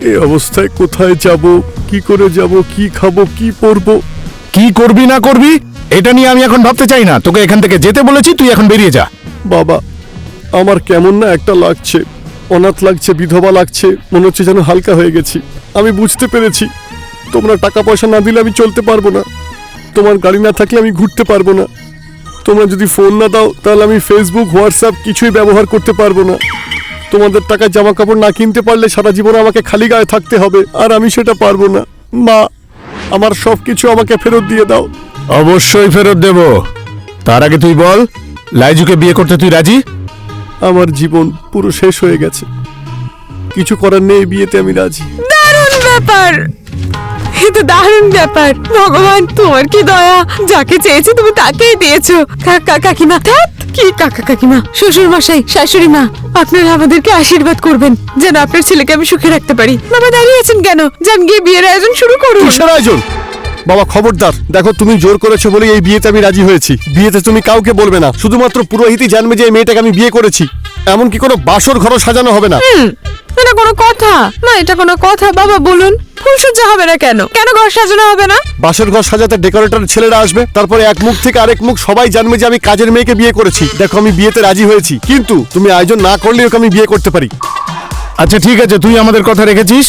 এই অবস্থায় কোথায় যাব, কি করে যাব, কি খাবো, কি পরবো? কি করবি না করবি এটা নিয়ে আমি এখন ভাবতে চাই না। তোকে এখান থেকে যেতে বলেছি, তুই এখন বেরিয়ে যা। বাবা, আমার কেমন না একটা লাগছে, অনাথ লাগছে, বিধবা লাগছে, মনে হচ্ছে যেন হালকা হয়ে গেছি। আমি বুঝতে পেরেছি তোমরা টাকা পয়সা না দিলে আমি চলতে পারবো না, তোমার গাড়ি না থাকলে আমি ঘুরতে পারবো না, তোমরা যদি ফোন না দাও তাহলে আমি ফেসবুক হোয়াটসঅ্যাপ কিছুই ব্যবহার করতে পারবো না, তোমাদের টাকায় জামা কাপড় না কিনতে পারলে সারা জীবন আমাকে খালি গায়ে থাকতে হবে, আর আমি সেটা পারবো না। মা, আমার সব কিছু আমাকে ফেরত দিয়ে দাও। অবশ্যই ফেরত দেব। তার আগে তুই বল, লাইজুকে বিয়ে করতে তুই রাজি? আমার জীবন পুরো শেষ হয়ে গেছে, কিছু করার নেই, বিয়েতে আমি রাজি। দারুণ ব্যাপার, এ তো দারুণ ব্যাপার। ভগবান, তোমার কি দয়া, যাকে চেয়েছি তুমি তাকেই দিয়েছো। কাকা কাকিমা, ধ্যাৎ, কি কাকা কাকিমা, শ্বশুর মশাই, শাশুড়ি মা, আপনারা আমাদেরকে আশীর্বাদ করবেন যেন আপনার ছেলেকে আমি সুখে রাখতে পারি। বাবা, দাঁড়িয়ে আছেন কেন? যান গিয়ে বিয়ের আয়োজন শুরু করুন। কিসের আয়োজন? বাবা খবরদার, দেখো তুমি জোর করেছো বলে এই বিয়েতে আমি রাজি হয়েছি। বিয়েতে তুমি কাউকে বলবে না, শুধুমাত্র পুরোহিতই জানবে যে এই মেয়েটাকে আমি বিয়ে করেছি। এমনকি কোনো বাসর ঘরও সাজানো হবে না। এটা কোনো কথা না, এটা কোনো কথা? বাবা বলুন, ফুলসজ্জা হবে না কেন? কেন ঘর সাজানো হবে না? বাসর ঘর সাজাতে ডেকোরেটর ছেলেরা আসবে, তারপরে এক মুখ থেকে আরেক মুখ সবাই জানবে যে আমি কাজের মেয়েকে বিয়ে করেছি। দেখো আমি বিয়েতে রাজি হয়েছি, কিন্তু তুমি আয়োজন না করলে ওকে আমি বিয়ে করতে পারি। আচ্ছা ঠিক আছে, তুই আমাদের কথা রেখেছিস,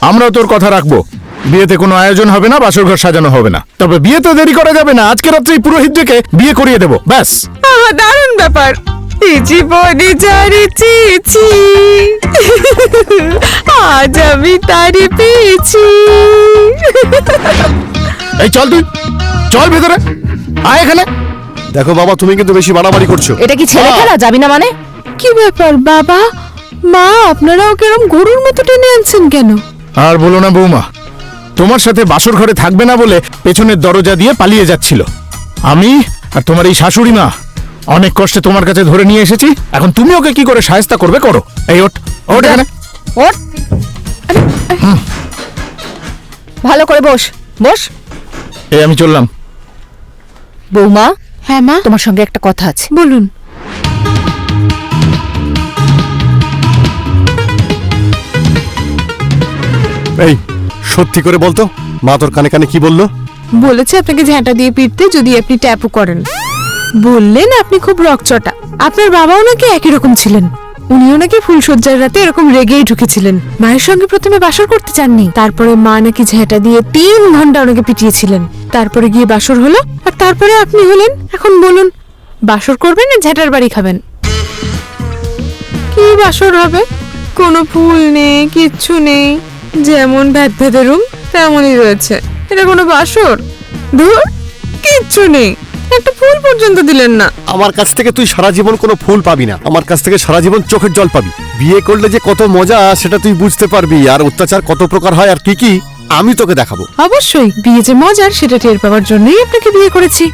আমরাও তোর কথা রাখবো। বিয়েতে কোনো আয়োজন হবে না, বাসর ঘর সাজানো হবে না। তবে বিয়েতে দেরি করা যাবে না, আজকে রাত্রেই পুরোহিতকে বিয়ে করিয়ে দেবো, ব্যাস। দারুণ ব্যাপার। এই জীবনে যারে চেয়েছি, আজ আমি তারে পেয়েছি। এই চল, তুই চল ভেতরে, আয় এখানে। দেখো বাবা, তুমি কিন্তু বেশি বাড়াবাড়ি করছো। এটা কি ছেলে খেলা? যাবি না মানে? কি ব্যাপার বাবা মা, আপনারা ওকে এরকম গরুর মতো টেনে আনছেন কেন? আর বলো না বৌমা, তোমার সাথে বাসর ঘরে থাকবে না বলে পেছনের দরজা দিয়ে পালিয়ে যাচ্ছিল। আমি আর তোমার এই শাশুড়ি মা অনেক কষ্টে তোমার কাছে ধরে নিয়ে এসেছি। এখন তুমি ওকে কি করে সাহায্য করবে করো। এই ওঠ, ওঠ এখানে, ওঠ। ভালো করে বস, বস। এই আমি চললাম। বৌমা, হ্যাঁ মা, তোমার সঙ্গে একটা কথা আছে। বলুন। এই সত্যি করে বলতো, মা তোর কানে কানে কি বললো? বলেছে আপনাকে ঝাঁটা দিয়ে পিটতে যদি আপনি ট্যাপও করেন। বললেন আপনি খুব রকচটা। আপনার বাবাও নাকি একই রকম ছিলেন, উনিও নাকি ফুলসজ্জার রাতে এরকম রেগেই ঢুকেছিলেন। মায়ের সঙ্গে প্রথমে বাসর করতে চাননি, তারপরে মা নাকি ঝাঁটা দিয়ে 3 ঘন্টা ওনাকে পিটিয়েছিলেন। তারপরে গিয়ে বাসর হলো, আর তারপরে আপনি হলেন। এখন বলুন, বাসর করবেন না ঝাঁটার বাড়ি খাবেন? কি বাসর হবে? কোনো ফুল নেই, কিচ্ছু নেই, যেমন ভ্যাদ রুম তেমনই রয়েছে। এটা কোনো বাসর? ধুর, কিচ্ছু নেই, একটা ফুল পর্যন্ত দিলেন না। আমার কাছ থেকে তুই সারা জীবন কোনো ফুল পাবি না, আমার কাছ থেকে সারা জীবন চোখের জল পাবি। বিয়ে করলে যে কত মজা সেটা তুই বুঝতে পারবি, আর অত্যাচার কত প্রকার হয় আর কি কি আমি তোকে দেখাবো। অবশ্যই, বিয়ে যে মজার সেটা টের পাওয়ার জন্যই আপনাকে বিয়ে করেছি।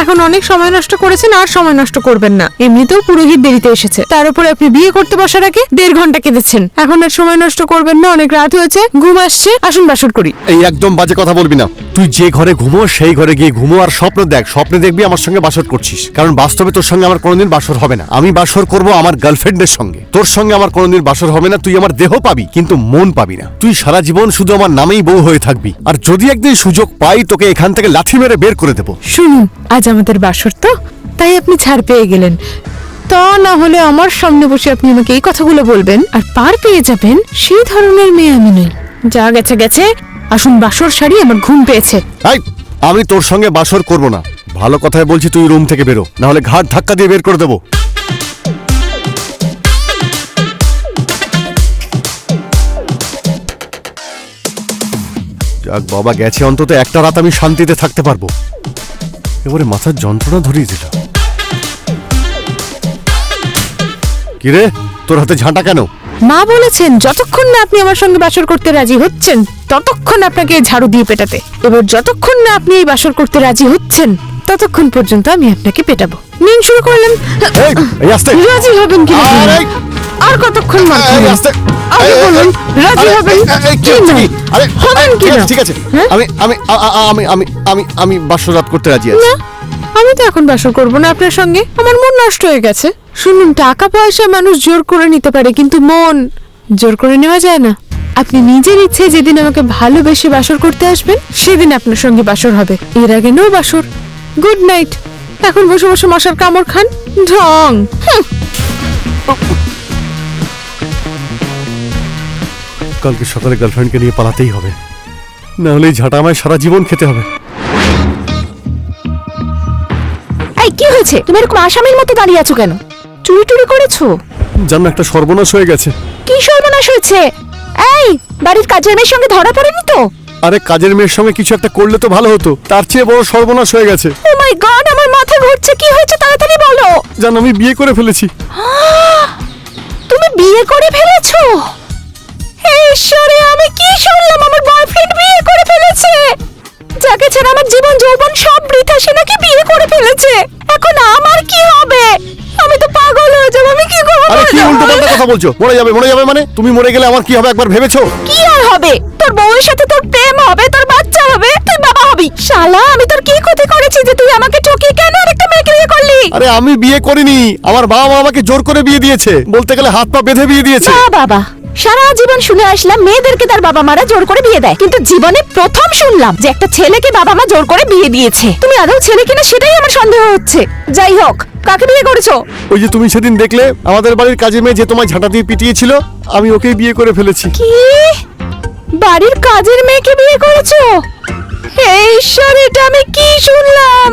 এখন অনেক সময় নষ্ট করেছেন, আর সময় নষ্ট করবেন না। এমনিতেও পুরোহিত দেরিতে এসেছে, তার উপরে আপনি বিয়ে করতে বসার আগে 1.5 ঘন্টা কেঁদেছেন। এখন আর সময় নষ্ট করবেন না, অনেক রাত হয়েছে, ঘুম আসছে, আসুন বাসর করি। এই একদম বাজে কথা বলবি না। তুই যে ঘরে ঘুমো সেই ঘরে গিয়ে ঘুমো, আর স্বপ্ন দেখ, স্বপ্নে দেখবি আমার সঙ্গে বাসর করছিস, কারণ বাস্তবে তোর সঙ্গে আমার কোনোদিন বাসর হবে না। আমি বাসর করব আমার গার্লফ্রেন্ডের সঙ্গে, তোর সঙ্গে আমার কোনোদিন বাসর হবে না। তুই আমার দেহ পাবি কিন্তু মন পাবি না। তুই সারা জীবন শুধু আমার নামেই বউ হয়ে থাকবি, আর যদি একদিন সুযোগ পাই তোকে এখান থেকে লাথি মেরে বের করে দেবো। শুনুন, আজ আমাদের বাসর তো, তাই আপনি ছাড় পেয়ে গেলেন। তা না হলে আমার সামনে বসে আপনি আমাকে এই কথাগুলো বলবেন আর পার পেয়ে যাবেন, সেই ধরনের মেয়ে আমি নই। যা গেছে গেছে, আসুন বাসর সারি, আমার ঘুম পেয়েছে। এই, আমি তোর সঙ্গে বাসর করব না। ভালো কথায় বলছি, তুই রুম থেকে বেরো, না হলে ঘাট ধাক্কা দিয়ে বের করে দেবো। যাক বাবা, গেছে, অন্তত একটা রাত আমি শান্তিতে থাকতে পারবো। এবারে মাথার যন্ত্রণা ধরিয়ে দিল। কিরে, তোর হাতে ঝাঁটা কেন? মা বলেছেন যতক্ষণ না আপনি আমার সঙ্গে বাসর করতে রাজি হচ্ছেন ততক্ষণ আপনাকে এই ঝাড়ু দিয়ে পেটাতে। এবার যতক্ষণ না আপনি এই বাসর করতে রাজি হচ্ছেন ততক্ষণ পর্যন্ত আমি আপনাকে পেটাবো। নিন, শুরু করলাম। এই, এই আস্তে। রাজি হবেন কি না? আরে, আর কতক্ষণ মার এই খাবেন? আস্তে। আগে বলুন, রাজি আরে, হবেন কি কি না? আরে হবেন কি না? ঠিক আছে, হ্যাঁ? আমি আমি আমি আমি আমি আমি বাসর রাত করতে রাজি আছি। না, আমি তো এখন বাসর করব না আপনার সঙ্গে, আমার মন নষ্ট হয়ে গেছে। শুনুন, টাকা পয়সা মানুষ জোর করে নিতে পারে, কিন্তু মন জোর করে নেওয়া যায় না। আপনি নিজের ইচ্ছে যেদিন আমাকে ভালোবেসে বাসর করতে আসবেন সেদিন আপনার সঙ্গে বাসর হবে, এর আগে নো বাসর। Good night. এখন বসে বসে মশার কামড় খান, ঢং। কালকে সকালে গার্লফ্রেন্ডকে নিয়ে পালাতেই হবে, না হলে এই ঝাঁটা আমায় সারা জীবন খেতে হবে। এই কি হয়েছে? তুমি এরকম আসামির মতো দাঁড়িয়ে আছো কেন? চুরি টুরি করেছো? জানো একটা সর্বনাশ হয়ে গেছে। কি সর্বনাশ হয়েছে? এই বাড়ির কাজের মেয়ের সঙ্গে ধরা পড়েনি তো? আরে কাজের মেয়ের সঙ্গে কিছু একটা করলে তো ভালো হতো, তার চেয়ে বড় সর্বনাশ হয়ে গেছে। ও মাই গড, আমার মাথা ঘুরছে। কি হয়েছে তাড়াতাড়ি বলো। জানো আমি বিয়ে করে ফেলেছি। তুমি বিয়ে করে ফেলেছো? হে ঈশ্বরে, আমি কি শুনলাম? আমার বয়ফ্রেন্ড বিয়ে করে ফেলেছে। যাকে ছাড়া আমার জীবন যৌবন সব বৃথা, সে নাকি বিয়ে করে ফেলেছে। এখন আমার কি হবে? আমি তো পাগল হয়ে যাব। আমি কি করব? আরে কি উল্টো পাল্টা কথা বলছো? মরে যাবে মানে? তুমি মরে গেলে আমার কি হবে একবার ভেবেছো? কি আর হবে? তোর বউয়ের সাথে তোর প্রেম হবে, তোর বাচ্চা হবে, তুই বাবা হবি। শালা, আমি তোর কি ক্ষতি করেছি যে তুই আমাকে ঠকিয়ে কেন আরেকটা মেয়েকে বিয়ে করলি? আরে আমি বিয়ে করিনি, আমার বাবা মা আমাকে জোর করে বিয়ে দিয়েছে, বলতে গেলে হাত পা বেঁধে বিয়ে দিয়েছে। বাবা, সারা জীবন শুনে আসলাম মেয়েদেরকে তার বাবা মারা জোর করে বিয়ে দেয়, কিন্তু জীবনে প্রথম শুনলাম যে একটা ছেলেকে বাবা মা জোর করে বিয়ে দিয়েছে। তুমি আদৌ ছেলে কিনা সেটাই আমার সন্দেহ হচ্ছে। যাই হোক, কাকে বিয়ে করেছো? ওই যে তুমি সেদিন দেখলে আমাদের বাড়ির কাজের মেয়ে যে তোমায় ঝাঁটা দিয়ে পিটিয়েছিল, আমি ওকেই বিয়ে করে ফেলেছি। কি? বাড়ির কাজের মেয়েকে বিয়ে করেছো? হে ঈশ্বর, এটা আমি কি শুনলাম?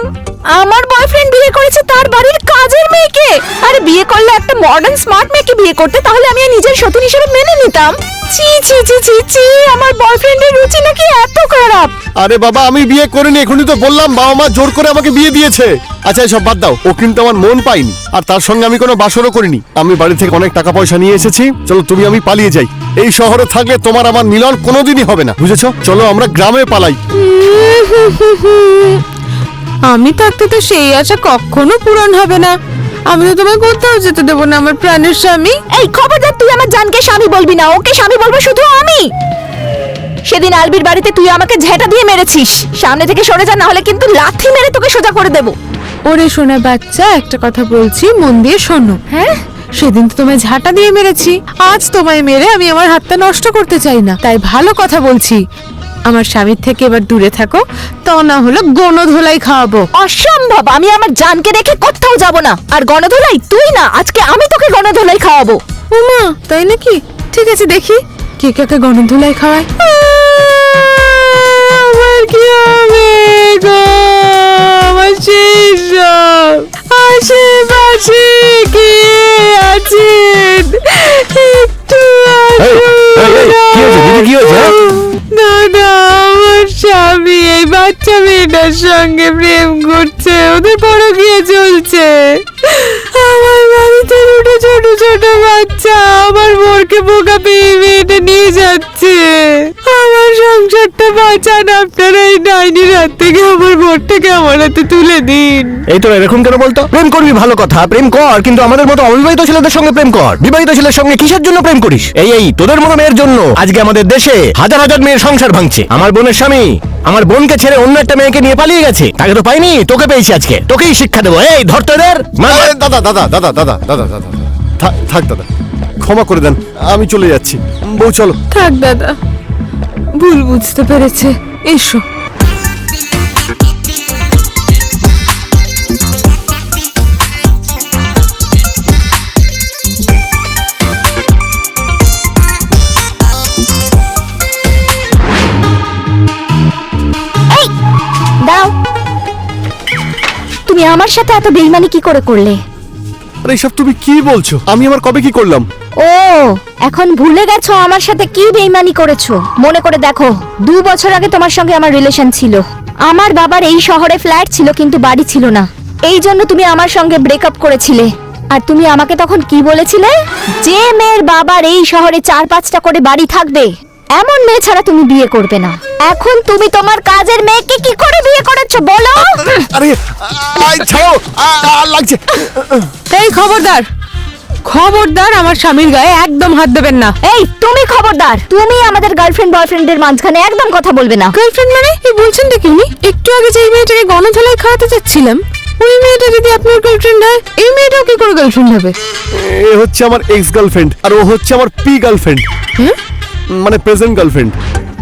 আমার বয়ফ্রেন্ড বিয়ে করেছে তার বাড়ির কাজের মেয়েকে। আরে বিয়ে করলে একটা মডার্ন স্মার্ট মেয়েকে বিয়ে করতে, তাহলে আমি নিজের সতীন হিসেবে মেনে নিতাম। ছি ছি ছি ছি ছি, আমার বয়ফ্রেন্ডের রুচি নাকি এত খারাপ। আরে বাবা আমি বিয়ে করিনি, এখনই তো বললাম বাবা মা জোর করে আমাকে বিয়ে দিয়েছে। আচ্ছা এসব বাদ দাও, ও কিন্তু আমার মন পাইনি, আর তার সঙ্গে আমি কোনো বাসরও করিনি। আমি বাড়ি থেকে অনেক টাকা পয়সা নিয়ে এসেছি, চলো তুমি আমি পালিয়ে যাই। এই শহরে থাকলে তোমার আমার মিলন কোনোদিনই হবে না, বুঝেছো? চলো আমরা গ্রামে পালাই। আমি থাকতে তো সেই আশা কখনো পূরণ হবে না। আমি তো তোমায় কোথাও যেতে দেবো না, আমার প্রাণের স্বামী। এই খবরদার, তুই আমার জানকে স্বামী বলবি না, ওকে স্বামী বলবো শুধু আমি। সেদিন আলবির বাড়িতে তুই আমাকে ঝেঁটা দিয়ে মেরেছিস। সামনে থেকে সরে যা, না হলে কিন্তু লাথি মেরে তোকে সোজা করে দেবো। ওরে সোনা বাচ্চা, একটা কথা বলছি, মন দিয়ে শোনো। হ্যাঁ? সেদিন তো তোমায় ঝাঁটা দিয়ে মেরেছি, আজ তোমায় মেরে আমি আমার হাতটা নষ্ট করতে চাই না, তাই ভালো কথা বলছি, আমার স্বামীর থেকে এবার দূরে থাকো, তা না হলো গণধোলাই খাওয়াবো। অসম্ভব, আমি আমার জানকে রেখে কোথাও যাব না। আর গণধোলাই তুই না, আজকে আমি তোকে গণধোলাই খাওয়াবো। ওমা, তাই নাকি? ঠিক আছে, দেখি কে কাকে গণধোলাই খাওয়ায়। আমার কি হবে গো? আমার শেষ সব। আশেপাশে কে আছেন? একটু না না, আমার স্বামী এই বাচ্চা মেয়েটার সঙ্গে প্রেম করছে, ওদের পরকীয়া চলছে। আমার বাড়িতে দুটো ছোট ছোট বাচ্চা, আমার বোরকে বোকা পেয়ে মেয়েটা নিয়ে যাচ্ছে। আমার সংসারটা বাঁচান আপনারা, এই ডাইনির হাত থেকে আমার বোরটাকে আমার হাতে তুলে দিন। এই তো এরকম কেন বলতো? প্রেম করবি ভালো কথা, প্রেম কর, কিন্তু আমাদের মতো অবিবাহিত ছেলেদের সঙ্গে প্রেম কর। বিবাহিত ছেলের সঙ্গে কিসের জন্য প্রেম করিস? এই তোদের মতো মেয়ের জন্য আজকে আমাদের দেশে হাজার হাজার মেয়ের সংসার ভাঙছে। আমার বোনের স্বামী আমার বোনকে ছেড়ে অন্য একটা মেয়েকে নিয়ে পালিয়ে গেছে, তাকে তো পাইনি, তোকে পেয়েছি আজকে, তোকেই শিক্ষা দেবো। এই ধর তোদের। আরে দাদা দাদা দাদা দাদা দাদা দাদা থাক দাদা, ক্ষমা করে দেন, আমি চলে যাচ্ছি। বউ চলো। থাক দাদা, ভুল বুঝতে পেরেছে, এসো। দাও, তুমি আমার সাথে এত বেইমানি কি করে করলে? আরে এসব তুমি কি বলছো? আমি আমার কবে কি করলাম? ও, এখন ভুলে গেছো আমার সাথে কি বেইমানি করেছো? মনে করে দেখো, 2 বছর আগে তোমার সঙ্গে আমার রিলেশন ছিল। আমার বাবার এই শহরে ফ্ল্যাট ছিল, কিন্তু বাড়ি ছিল না। এই জন্য তুমি আমার সঙ্গে ব্রেকআপ করেছিলে। আর তুমি আমাকে তখন কি বলেছিলে? যে মেয়ের বাবার এই শহরে 4-5টা করে বাড়ি থাকবে, এমন মেয়ে ছাড়া তুমি বিয়ে করবে না। এখন তুমি তোমার কাজের মেয়েকে কি করে বিয়ে করেছো বলো? আরে ছাড়ো, লাগছে। এই খবরদার, খবরদার, আমার স্বামীর গায়ে একদম হাত দেবেন না। এই তুমি খবরদার, তুমি আমাদের গার্লফ্রেন্ড বয়ফ্রেন্ডের মাঝখানে একদম কথা বলবে না। গার্লফ্রেন্ড মানে কি বলছেন? দেখি উনি একটু আগে যে মেয়েটাকে গণধোলাই খাওয়াতে চাচ্ছিলাম, ও ওই মেয়েটা যদি আপনার গার্লফ্রেন্ড হয়, এই মেয়েটাও কি করে গার্লফ্রেন্ড হবে? এ হচ্ছে আমার এক্স গার্লফ্রেন্ড আর ও হচ্ছে আমার পি গার্লফ্রেন্ড, মানে প্রেজেন্ট গার্লফ্রেন্ড।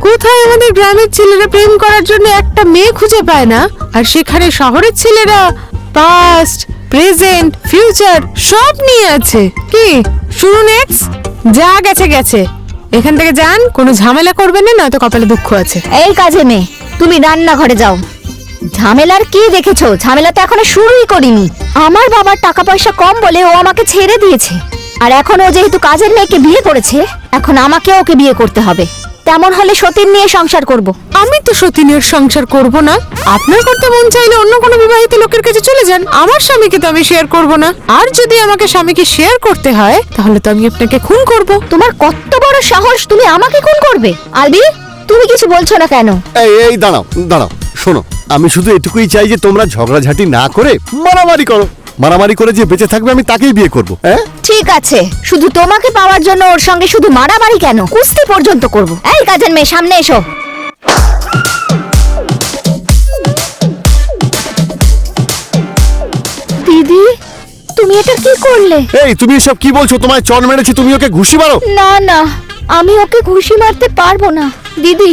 কোথায় আমাদের গ্রামের ছেলেরা প্রেম করার জন্য একটা মেয়ে খুঁজে পায় না, আর সেখানে শহরের ছেলেরা পাস্ট, প্রেজেন্ট, ফিউচার সব নিয়ে আছে। কি শুনুন এক্স, যা গেছে গেছে, এখান থেকে যান, কোনো ঝামেলা করবেন না, নয়তো কপালে দুঃখ আছে। এই কাজে মেয়ে, তুমি রান্নাঘরে যাও। ঝামেলার কি দেখেছো? ঝামেলা তো এখনো শুরুই করিনি। আমার বাবার টাকা পয়সা কম বলে ও আমাকে ছেড়ে দিয়েছে, আর এখন ও যেহেতু কাজের মেয়েকে বিয়ে করেছে, এখন আমাকে ওকে বিয়ে করতে হবে। তেমন হলে সতীন নিয়ে সংসার করব। আমি তো সতীনের সংসার করব না। আপনার করতে মন চাইলে অন্য কোনো বিবাহিত লোকের কাছে চলে যান, আমার স্বামীকে তো আমি শেয়ার করব না। আর যদি আমাকে স্বামীকে শেয়ার করতে হয়, তাহলে তো আমি আপনাকে খুন করব। তোমার কত বড় সাহস, তুমি আমাকে খুন করবে? আলবি, তুমি কিছু বলছো না কেন? এই এই দাঁড়াও দাঁড়াও, শোনো, আমি শুধু এটুকুই চাই যে তোমরা ঝগড়াঝাটি না করে মারামারি করো। মারামারি করে যে বেঁচে থাকবে আমি তাকেই বিয়ে করব। হ্যাঁ ঠিক আছে, শুধু তোমাকে পাওয়ার জন্য ওর সঙ্গে শুধু মারামারি কেন, কুস্তি পর্যন্ত করব। এই কাজের মেয়ে, সামনে এসো। দিদি, তুমি এটা কি করলে? এই তুমি এসব কি বলছো? তোমায় চড় মেরেছি, তুমি ওকে ঘুষি মারো? না না, আমি ওকে ঘুষি মারতে পারবো না। দিদি,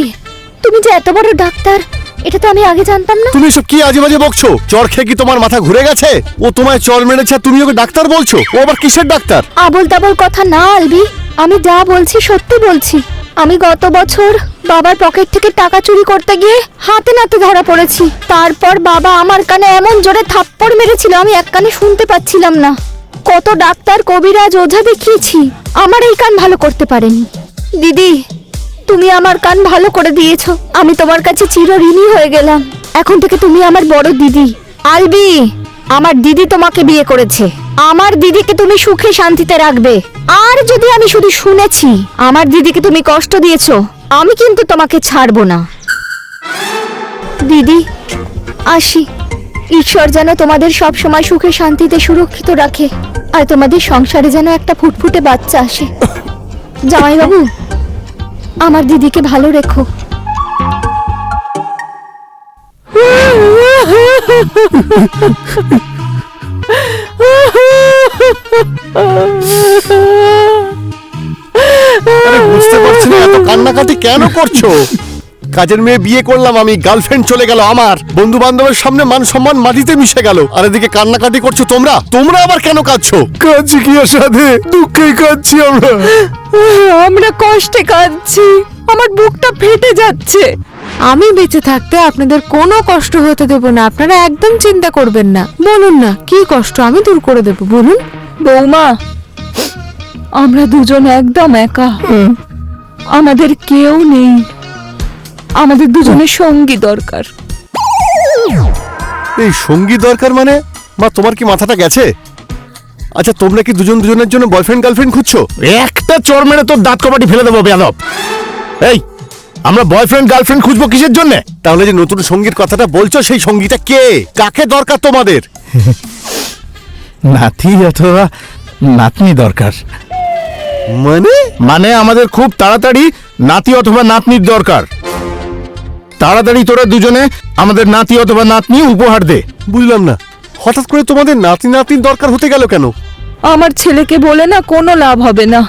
তুমি যে এত বড় ডাক্তার, এটা তো আমি আগে জানতাম না। তুমি এসব কি আজে বাজে বকছো? চড় খেয়ে কি তোমার মাথা ঘুরে গেছে? ও তোমায় চড় মেরেছে আর তুমি ওকে ডাক্তার বলছো? ও আবার কিসের ডাক্তার? আবল তাবল কথা না আলবি, আমি যা বলছি সত্যি বলছি। আমি গত বছর বাবার পকেট থেকে টাকা চুরি করতে গিয়ে হাতে নাতে ধরা পড়েছি। তারপর বাবা আমার কানে এমন জোরে থাপ্পড় মেরেছিল, আমি এক কানে শুনতে পাচ্ছিলাম না। কত ডাক্তার, কবিরাজ, ওঝা দেখিয়েছি, আমার এই কান ভালো করতে পারেনি। দিদি, তুমি আমার কান ভালো করে দিয়েছো, আমি তোমার কাছে চিরঋণী হয়ে গেলাম। এখন থেকে তুমি আমার বড় দিদি। আলবি, আমার দিদি তোমাকে বিয়ে করেছে, আমার দিদিকে তুমি সুখে শান্তিতে রাখবে। আর যদি আমি শুধু শুনেছি আমার দিদিকে তুমি কষ্ট দিয়েছো, আমি কিন্তু তোমাকে ছাড়বো না। দিদি, আসি। ঈশ্বর যেন তোমাদের সব সময় সুখে শান্তিতে সুরক্ষিত রাখে, আর তোমাদের সংসারে যেন একটা ফুটফুটে বাচ্চা আসে। জামাইবাবু, আমার দিদিকে ভালো রেখো। আরে বুঝতে পারছি না এত কান্নাকাটি কেন করছো? কাজের মেয়ে বিয়ে করলাম আমি, গার্লফ্রেন্ড চলে গেল আমার, বন্ধু বান্ধবের সামনে মান সম্মান মাটিতে মিশে গেল, আর এদিকে কান্নাকাটি করছো তোমরা। তোমরা আবার কেন কাঁদছো? কাঁদছি কি আর সাথে? দুঃখে কাঁদছি আমরা। আমরা কষ্টে কাঁদছি, আমার বুকটা ফেটে যাচ্ছে। আমি বেঁচে থাকতে আপনাদের কোনো কষ্ট হতে দেব না, আপনারা একদম চিন্তা করবেন না। বলুন না কি কষ্ট, আমি দূর করে দেব, বলুন। বৌমা, আমরা দুজন একদম একা, আমাদের কেউ নেই, আমাদের দুজনের সঙ্গী দরকার। এই সঙ্গী দরকার মানে? মা, তোমার কি মাথাটা গেছে? আচ্ছা, তোমরা কি দুজন দুজনের জন্য বয়ফ্রেন্ড গার্লফ্রেন্ড খুঁজছো? একটা চড় মেরে তোর দাঁত কপাটি ফেলে দেবো বেয়াদব। এই, আমরা বয়ফ্রেন্ড গার্লফ্রেন্ড খুঁজবো কিসের জন্য? তাহলে যে নতুন সঙ্গীর কথাটা বলছো, সেই সঙ্গীটা কে? কাকে দরকার তোমাদের? নাতি অথবা নাতনি দরকার। মানে আমাদের খুব তাড়াতাড়ি নাতি অথবা নাতনির দরকার। তাড়াতাড়ি তোরা দুজনে আমাদের নাতি অথবা নাতনি উপহার দে। বুঝলাম না, হঠাৎ করে তোমাদের নাতি নাতনির দরকার হতে গেল কেন? আমার ছেলেকে বলে না কোনো লাভ হবে না,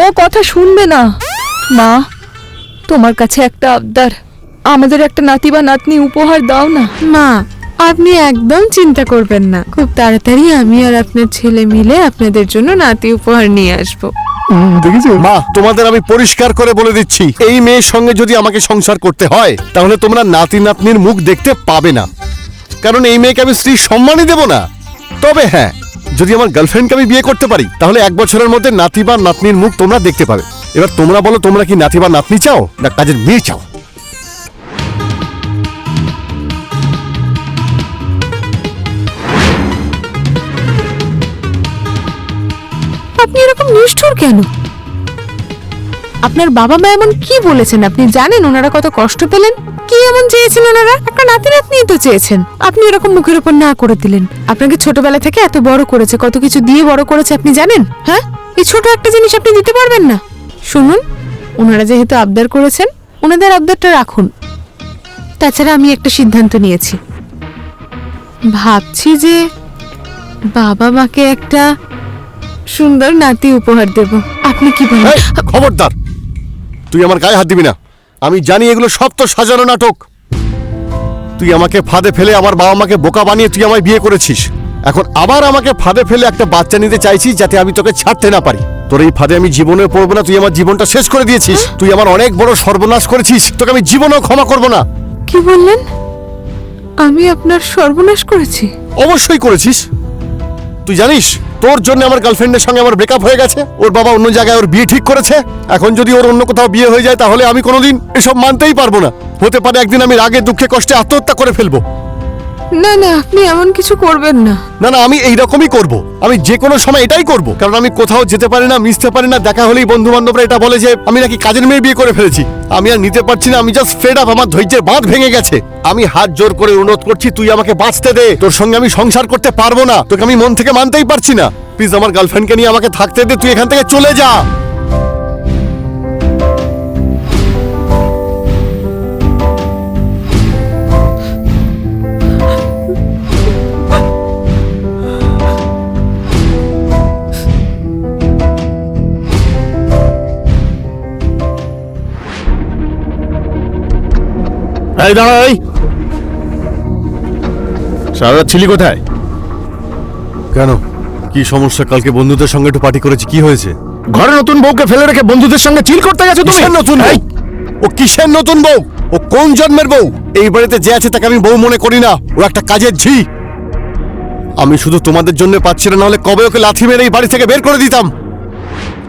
ও কথা শুনবে না। মা, তোমার কাছে একটা আবদার, আমাদের একটা নাতি বা নাতনি উপহার দাও না। মা, আপনি একদম চিন্তা করবেন না, খুব তাড়াতাড়ি আমি আর আপনার ছেলে মিলে আপনাদের জন্য নাতি উপহার নিয়ে আসবো। মা, তোমাদের আমি পরিষ্কার করে বলে দিচ্ছি, এই মেয়ের সঙ্গে যদি আমাকে সংসার করতে হয়, তাহলে তোমরা নাতি নাতনির মুখ দেখতে পাবে না, কারণ এই মেয়েকে আমি স্ত্রীর সম্মানই দেব না। তবে হ্যাঁ, যদি আমার গার্লফ্রেন্ডকে আমি বিয়ে করতে পারি, তাহলে 1 বছরের মধ্যে নাতি বা নাতনির মুখ তোমরা দেখতে পাবে। এবার তোমরা বলো, তোমরা কি নাতি বা নাতনি চাও না কাজের মেয়ে চাও? আপনি এরকম নিষ্ঠুর কেন? আপনার বাবা মা এমন কি বলেছেন আপনি জানেন? ওনারা কত কষ্ট পেলেন, কি এমন চেয়েছেন ওনারা? একটা নাতি নাতনি তো চেয়েছেন, আপনি এরকম মুখের উপর না করে দিলেন। আপনাকে ছোটবেলা থেকে এত বড় করেছে, কত কিছু দিয়ে বড় করেছে, আপনি জানেন? হ্যাঁ, এই ছোট একটা জিনিস আপনি দিতে পারবেন না? শুনুন, ওনারা যেহেতু আবদার করেছেন, ওনাদের আবদারটা রাখুন। তাছাড়া আমি একটা সিদ্ধান্ত নিয়েছি, ভাবছি যে বাবা মাকে একটা সুন্দর নাতি উপহার দেব। আপনি কি বলেন? এই, খবরদার, তুই আমার গায়ে হাত দিবি না। আমি জানি এগুলো সব তো সাজানো নাটক। তুই আমাকে ফাঁদে ফেলে আমার বাবা মাকে বোকা বানিয়ে তুই আমায় বিয়ে করেছিস। এখন আবার আমাকে ফাঁদে ফেলে একটা বাচ্চা নিতে চাইছিস যাতে আমি তোকে ছাড়তে না পারি। তোর এই ফাঁদে আমি জীবনে পড়বো না। তুই আমার জীবনটা শেষ করে দিয়েছিস। তুই আমার অনেক বড় সর্বনাশ করেছিস। তোকে আমি জীবনেও ক্ষমা করব না। কি বললেন? আমি আপনার সর্বনাশ করেছি? অবশ্যই করেছিস। তুই জানিস তোর জন্য আমার গার্লফ্রেন্ডের সঙ্গে আমার ব্রেকআপ হয়ে গেছে। ওর বাবা অন্য জায়গায় ওর বিয়ে ঠিক করেছে। এখন যদি ওর অন্য কোথাও বিয়ে হয়ে যায় তাহলে আমি কোনোদিন এসব মানতেই পারবো না। হতে পারে একদিন আমি রাগে দুঃখে কষ্টে আত্মহত্যা করে ফেলবো। না না, আপনি এমন কিছু করবেন না। না না, আমি এইরকমই করব। আমি যে কোনো সময় এটাই করব, কারণ আমি কোথাও যেতে পারি না, মিশতে পারি না। দেখা হলেই বন্ধু বান্ধবরা এটা বলে যে আমি নাকি কাজের মেয়ে বিয়ে করে ফেলেছি। আমি আর নিতে পারছি না। আমি জাস্ট ফেড আপ। আমার ধৈর্যের বাঁধ ভেঙে গেছে। আমি হাত জোর করে অনুরোধ করছি, তুই আমাকে বাঁচতে দে। তোর সঙ্গে আমি সংসার করতে পারবো না। তোকে আমি মন থেকে মানতেই পারছি না। প্লিজ আমার গার্লফ্রেন্ডকে নিয়ে আমাকে থাকতে দে। তুই এখান থেকে চলে যা। এই দাঁড়া, এই সারা রাত ছিলি কোথায়? কেন, কি সমস্যা? কালকে বন্ধুদের সঙ্গে একটু পার্টি করেছি, কি হয়েছে? ঘরে নতুন বউকে ফেলে রেখে বন্ধুদের সঙ্গে চিল করতে গেছো তুমি? কিসের নতুন বউ? এই, ও কিসের নতুন বউ? ও কোন জন্মের বউ? এই বাড়িতে যে আছে তাকে আমি বউ মনে করি না। ও একটা কাজের ঝি। আমি শুধু তোমাদের জন্য পাচ্ছি না, হলে কবে ওকে লাথি মেরে এই বাড়ি থেকে বের করে দিতাম।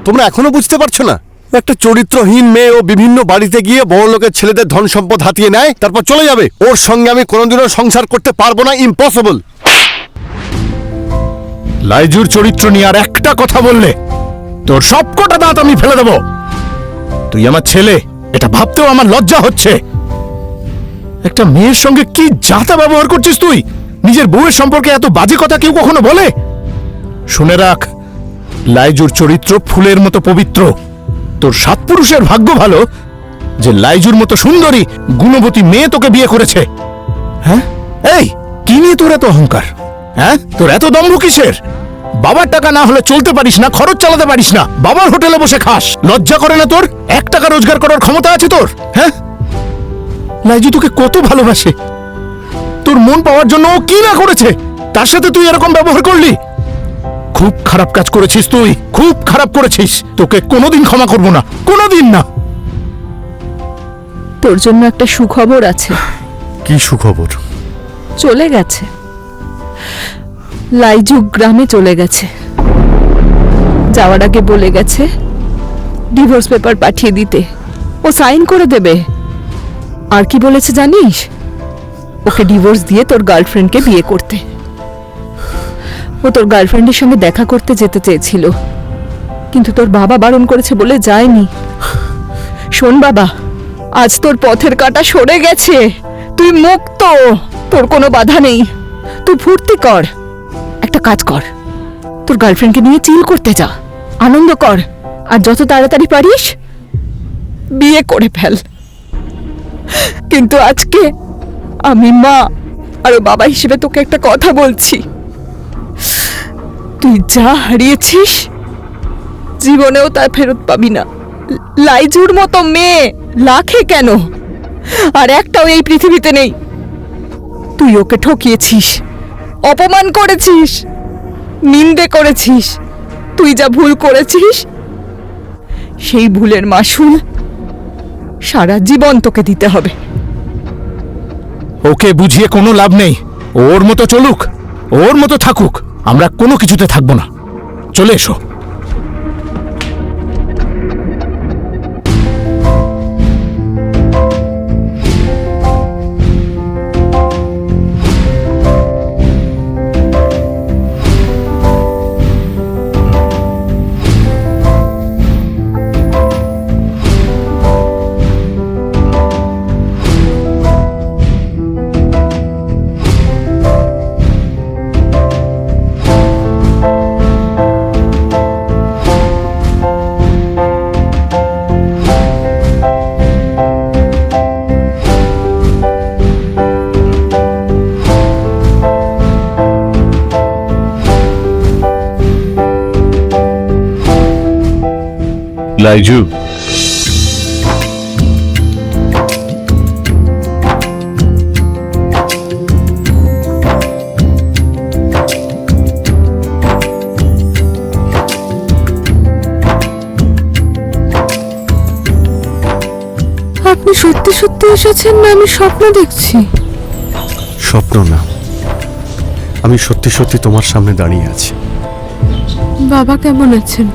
তোমরা এখনো বুঝতে পারছো না? ও একটা চরিত্রহীন মেয়ে। ও বিভিন্ন বাড়িতে গিয়ে বড় লোকের ছেলেদের ধন সম্পদ হাতিয়ে নেয়, তারপর চলে যাবে। ওর সঙ্গে আমি কোনোদিনও সংসার করতে পারবো না। ইম্পসিবল। লাইজুর চরিত্র নিয়ে আর একটা কথা বললে তোর সবকটা দাঁত আমি ফেলে দেব। তুই আমার ছেলে, এটা ভাবতেও আমার লজ্জা হচ্ছে। একটা মেয়ের সঙ্গে কি যাতা ব্যবহার করছিস তুই? নিজের বউয়ের সম্পর্কে এত বাজে কথা কেউ কখনো বলে? শুনে রাখ, লাইজুর চরিত্র ফুলের মতো পবিত্র। তোর সাত পুরুষের ভাগ্য ভালো যে লাইজুর মতো সুন্দরী গুণবতী মেয়ে তোকে বিয়ে করেছে। হ্যাঁ, এই কি নিয়ে তোর এত অহংকার? হ্যাঁ, তোর এত দম্ভ কিসের? বাবার টাকা না হলে চলতে পারিস না, খরচ চালাতে পারিস না, বাবার হোটেলে বসে খাস। লজ্জা করে না তোর? 1 টাকা রোজগার করার ক্ষমতা আছে তোর? হ্যাঁ, লাইজু তোকে কত ভালোবাসে। তোর মন পাওয়ার জন্য ও কি না করেছে, তার সাথে তুই এরকম ব্যবহার করলি। খুব খারাপ কাজ করেছিস তুই, খুব খারাপ করেছিস। তোকে কোনোদিন ক্ষমা করব না, কোনোদিন না। তোর জন্য একটা সুখবর আছে। কি সুখবর? চলে গেছে, লাইজু গ্রামে চলে গেছে। যাওয়ার আগে বলে গেছে ডিভোর্স পেপার পাঠিয়ে দিতে, ও সাইন করে দেবে। আর কি বলেছে জানিস? ওকে ডিভোর্স দিয়ে তোর গার্লফ্রেন্ডকে বিয়ে করতে। ও তোর গার্লফ্রেন্ডের সঙ্গে দেখা করতে যেতে চেয়েছিল, কিন্তু তোর বাবা বারণ করেছে বলে যায়নি। শোন বাবা, আজ তোর পথের কাঁটা সরে গেছে। তুই মুক্ত, তোর কোনো বাধা নেই। তুই ফুর্তি কর, একটা কাজ কর, তোর গার্লফ্রেন্ডকে নিয়ে চিল করতে যা, আনন্দ কর, আর যত তাড়াতাড়ি পারিস বিয়ে করে ফেল। কিন্তু আজকে আমি মা আর ও বাবা হিসেবে তোকে একটা কথা বলছি, তুই যা হারিয়েছিস জীবনেও তা ফেরত পাবি না। লাইজুর মতো মেয়ে লাখে কেন, আর একটাও এই পৃথিবীতে নেই। তুই ওকে ঠকিয়েছিস, অপমান করেছিস, নিন্দে করেছিস। তুই যা ভুল করেছিস সেই ভুলের মাসুল সারা জীবন তোকে দিতে হবে। ওকে বুঝিয়ে কোনো লাভ নেই। ওর মতো চলুক, ওর মতো থাকুক, আমরা কোনো কিছুতে থাকবো না। চলে এসো। লাইজু, আপনি সত্যি সত্যি এসেছেন না আমি স্বপ্ন দেখছি? স্বপ্ন না, আমি সত্যি সত্যি তোমার সামনে দাঁড়িয়ে আছি। বাবা কেমন আছেন?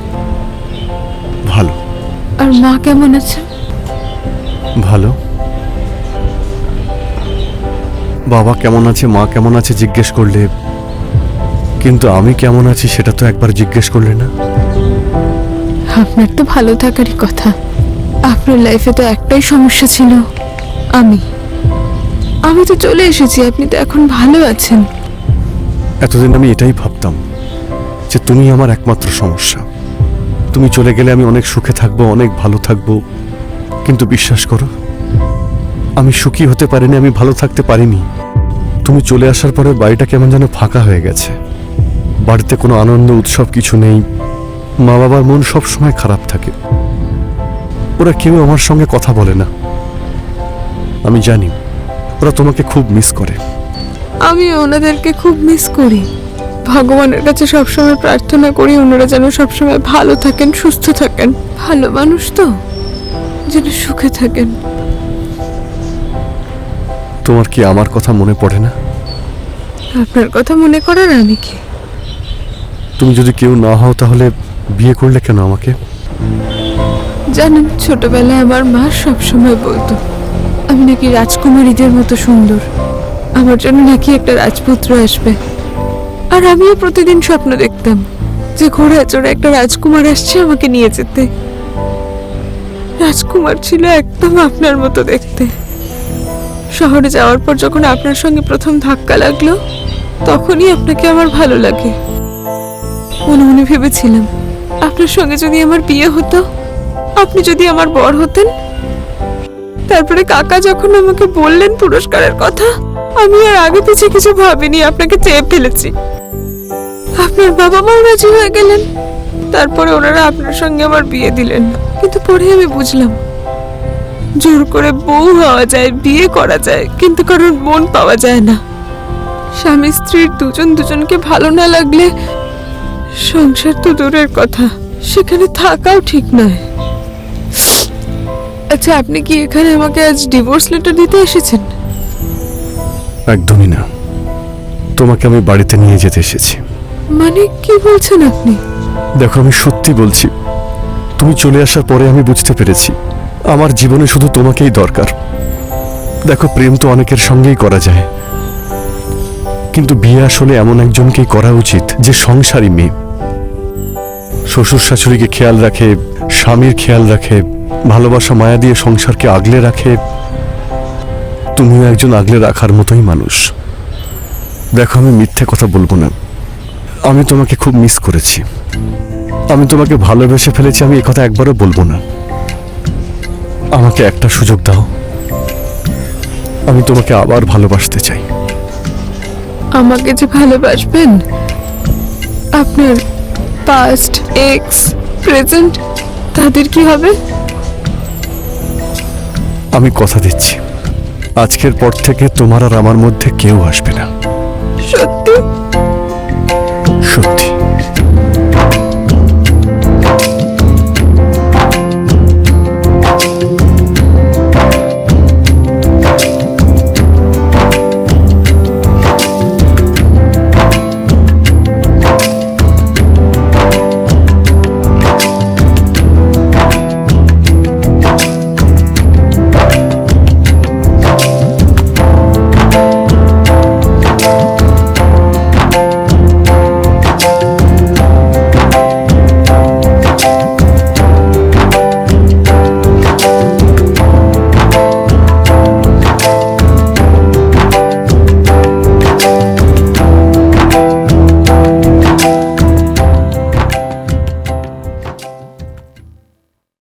ভালো। আর মা কেমন আছেন? ভালো। বাবা কেমন আছে, মা কেমন আছে জিজ্ঞেস করলে, কিন্তু আমি কেমন আছি সেটা তো একবার জিজ্ঞেস করলে না। আপনার তো ভালো থাকারই কথা। আপনার লাইফে তো একটাই সমস্যা ছিল, আমি তো চলে এসেছি, আপনি তো এখন ভালো আছেন। এতদিন আমি এটাই ভাবতাম যে তুমি আমার একমাত্র সমস্যা। তুমি চলে গেলে আমি অনেক সুখে থাকবো, অনেক ভালো থাকবো, কিন্তু বিশ্বাস করো আমি সুখী হতে পারিনি, আমি ভালো থাকতে পারিনি। তুমি চলে আসার পরে বাড়িটা কেমন যেন ফাঁকা হয়ে গেছে। বাড়িতে কোনো আনন্দ উৎসব কিছু নেই। মা বাবার মন সব সময় খারাপ থাকে। ওরা কেউ আমার সঙ্গে কথা বলে না। আমি জানি ওরা তোমাকে খুব মিস করে। আমি ওনাদেরকে খুব মিস করি। ভগবানের কাছে সবসময় প্রার্থনা করি ওনারা যেন সবসময় ভালো থাকেন, সুস্থ থাকেন। ভালো মানুষ তো, যেন সুখে থাকেন। তোমার কি আমার কথা মনে পড়ে না? আপনার কথা মনে করার আমি কি? তুমি যদি কেউ না হও তাহলে বিয়ে করলে কেন আমাকে? জানেন, ছোটবেলায় আমার মা সবসময় বলতো আমি নাকি রাজকুমারীদের মতো সুন্দর, আমার জন্য নাকি একটা রাজপুত্র আসবে। আর আমিও প্রতিদিন স্বপ্ন দেখতাম যে ঘোড়ায় চড়ে একটা রাজকুমার আসছে আমাকে নিয়ে যেতে। রাজকুমার ছিল একদম আপনার মতো দেখতে। শহরে যাওয়ার পর যখন আপনার সঙ্গে প্রথম ধাক্কা লাগলো তখনই আপনাকে আমার ভালো লাগে। মনে মনে ভেবেছিলাম আপনার সঙ্গে যদি আমার বিয়ে হতো, আপনি যদি আমার বর হতেন। তারপরে কাকা যখন আমাকে বললেন পুরস্কারের কথা, আমি আর আগে পিছে কিছু ভাবিনি, আপনাকে চেয়ে ফেলেছি। আপনার বাবা মাও রাজি হয়ে গেলেন। তারপরে ওনারা আপনার সঙ্গে আমার বিয়ে দিলেন। কিন্তু পরে আমি বুঝলাম জোর করে বউ হওয়া যায়, বিয়ে করা যায়, কিন্তু কারোর মন পাওয়া যায় না। স্বামী স্ত্রীর দুজন দুজনকে ভালো না লাগলে সংসার তো দূরের কথা, সেখানে থাকাও ঠিক নয়। আচ্ছা, আপনি কি এখানে আমাকে আজ ডিভোর্স লেটার দিতে এসেছেন? একদমই না, তোমাকে আমি বাড়িতে নিয়ে যেতে এসেছি। মানে কি বলছেন আপনি? দেখো, আমি সত্যি বলছি, তুমি চলে আসার পরে আমি বুঝতে পেরেছি আমার জীবনে শুধু তোমাকেই দরকার। দেখো, প্রেম তো অনেকের সঙ্গেই করা যায়, কিন্তু বিয়ে আসলে এমন একজনকেই করা উচিত যে সংসারী মেয়ে, শ্বশুর শাশুড়িকে খেয়াল রাখে, স্বামীর খেয়াল রাখে, ভালোবাসা মায়া দিয়ে সংসারকে আগলে রাখে। তুমিও একজন আগলে রাখার মতোই মানুষ। দেখো, আমি মিথ্যে কথা বলবো না, আমি তোমাকে খুব মিস করেছি, আমি তোমাকে ভালোবেসে ফেলেছি, আমি একথা একবারও বলবো না। আমাকে একটা সুযোগ দাও, আমি তোমাকে আবার ভালোবাসতে চাই। আমাকে যে ভালোবাসবেন, আপনার পাস্ট, এক্স, প্রেজেন্ট, তাদের কি হবে? আমি কথা দিচ্ছি, আজকের পর থেকে তোমার আর আমার মধ্যে কেউ আসবে না। সত্যি? সত্যি।